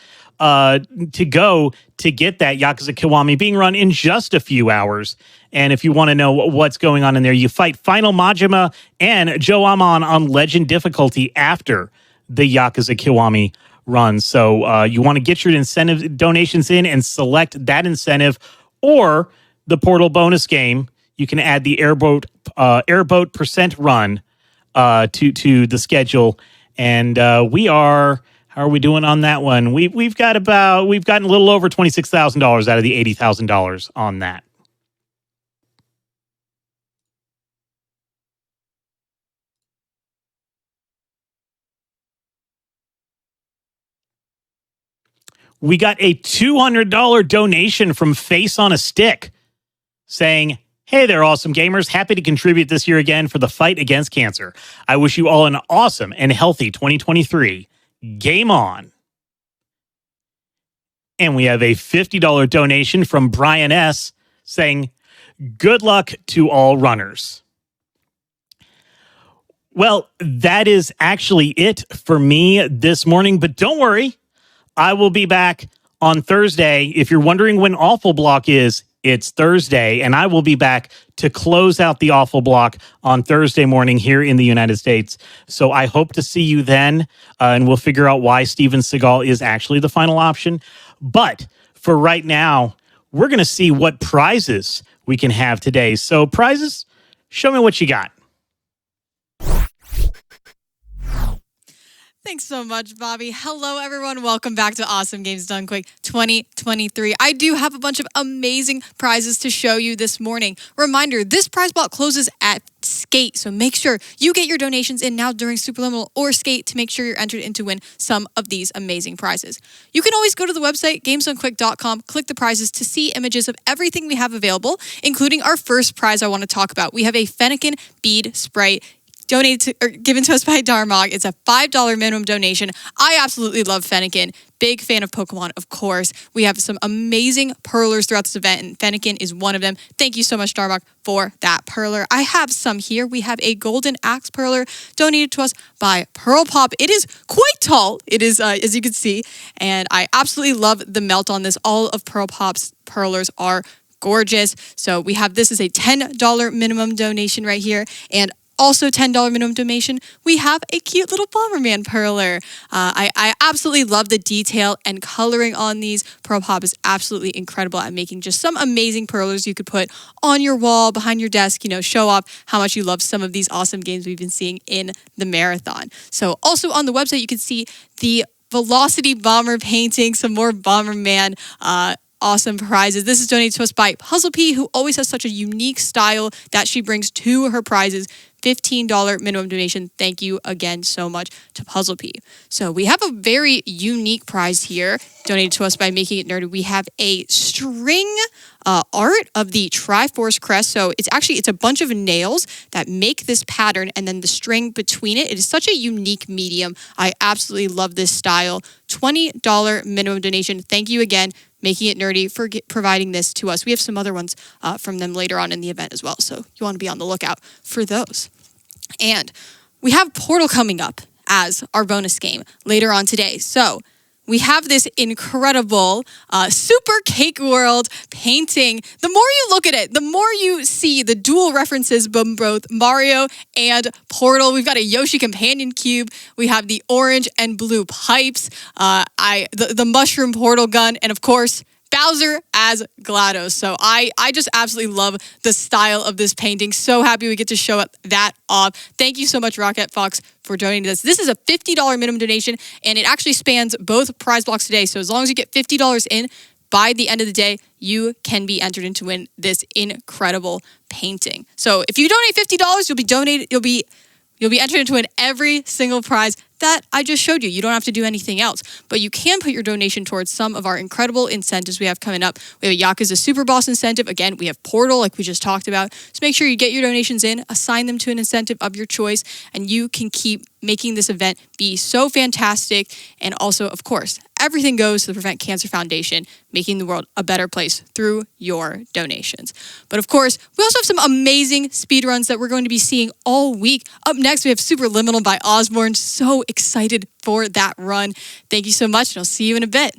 to go to get that Yakuza Kiwami being run in just a few hours. And if you want to know what's going on in there, you fight Final Majima and Joe Amon on Legend difficulty after the Yakuza Kiwami run. So you want to get your incentive donations in and select that incentive, or the Portal bonus game. You can add the airboat percent run to the schedule, and we are. How are we doing on that one? We've gotten a little over $26,000 out of the $80,000 on that. We got a $200 donation from Face on a Stick saying, "Hey there, awesome gamers. Happy to contribute this year again for the fight against cancer. I wish you all an awesome and healthy 2023. Game on." And we have a $50 donation from Brian S. saying, "Good luck to all runners." Well, that is actually it for me this morning, but don't worry. I will be back on Thursday. If you're wondering when Awful Block is, it's Thursday, and I will be back to close out the Awful Block on Thursday morning here in the United States. So I hope to see you then, and we'll figure out why Steven Seagal is actually the final option. But for right now, we're going to see what prizes we can have today. So prizes, show me what you got. Thanks so much, Bobby. Hello, everyone. Welcome back to Awesome Games Done Quick 2023. I do have a bunch of amazing prizes to show you this morning. Reminder, this prize block closes at Skate, so make sure you get your donations in now during Superliminal or Skate to make sure you're entered in to win some of these amazing prizes. You can always go to the website, gamesdonequick.com, click the prizes to see images of everything we have available, including our first prize I want to talk about. We have a Fennekin bead spray given to us by Darmog. It's a $5 minimum donation. I absolutely love Fennekin. Big fan of Pokemon, of course. We have some amazing perlers throughout this event, and Fennekin is one of them. Thank you so much, Darmog, for that perler. I have some here. We have a Golden Axe perler donated to us by Pearl Pop. It is quite tall. It is, as you can see, and I absolutely love the melt on this. All of Pearl Pop's perlers are gorgeous. So we have this as a $10 minimum donation right here, and also $10 minimum donation, we have a cute little Bomberman perler. I absolutely love the detail and coloring on these. Pearl Pop is absolutely incredible at making just some amazing perlers you could put on your wall, behind your desk, show off how much you love some of these awesome games we've been seeing in the marathon. So also on the website, you can see the Velocity Bomber painting, some more Bomberman awesome prizes. This is donated to us by Puzzle P, who always has such a unique style that she brings to her prizes. $15 minimum donation. Thank you again so much to Puzzle P. So we have a very unique prize here donated to us by Making It Nerdy. We have a string art of the Triforce crest. So it's a bunch of nails that make this pattern, and then the string between it. It is such a unique medium. I absolutely love this style. $20 minimum donation. Thank you again, Making It Nerdy, for providing this to us. We have some other ones from them later on in the event as well, so you want to be on the lookout for those. And we have Portal coming up as our bonus game later on today. So we have this incredible Super Cake World painting. The more you look at it, the more you see the dual references from both Mario and Portal. We've got a Yoshi companion cube. We have the orange and blue pipes, the mushroom portal gun, and of course, Bowser as GLaDOS. So I just absolutely love the style of this painting. So happy we get to show that off. Thank you so much, Rocket Fox, for donating this. This is a $50 minimum donation, and it actually spans both prize blocks today. So as long as you get $50 in by the end of the day, you can be entered in to win this incredible painting. So if you donate $50, you'll be entered into win every single prize that I just showed you. You don't have to do anything else, but you can put your donation towards some of our incredible incentives we have coming up. We have a Yakuza Super Boss incentive. Again, we have Portal, like we just talked about. So make sure you get your donations in, assign them to an incentive of your choice, and you can keep making this event be so fantastic. And also, of course, everything goes to the Prevent Cancer Foundation, making the world a better place through your donations. But of course, we also have some amazing speedruns that we're going to be seeing all week. Up next, we have Superliminal by Osborne. So excited for that run. Thank you so much, and I'll see you in a bit.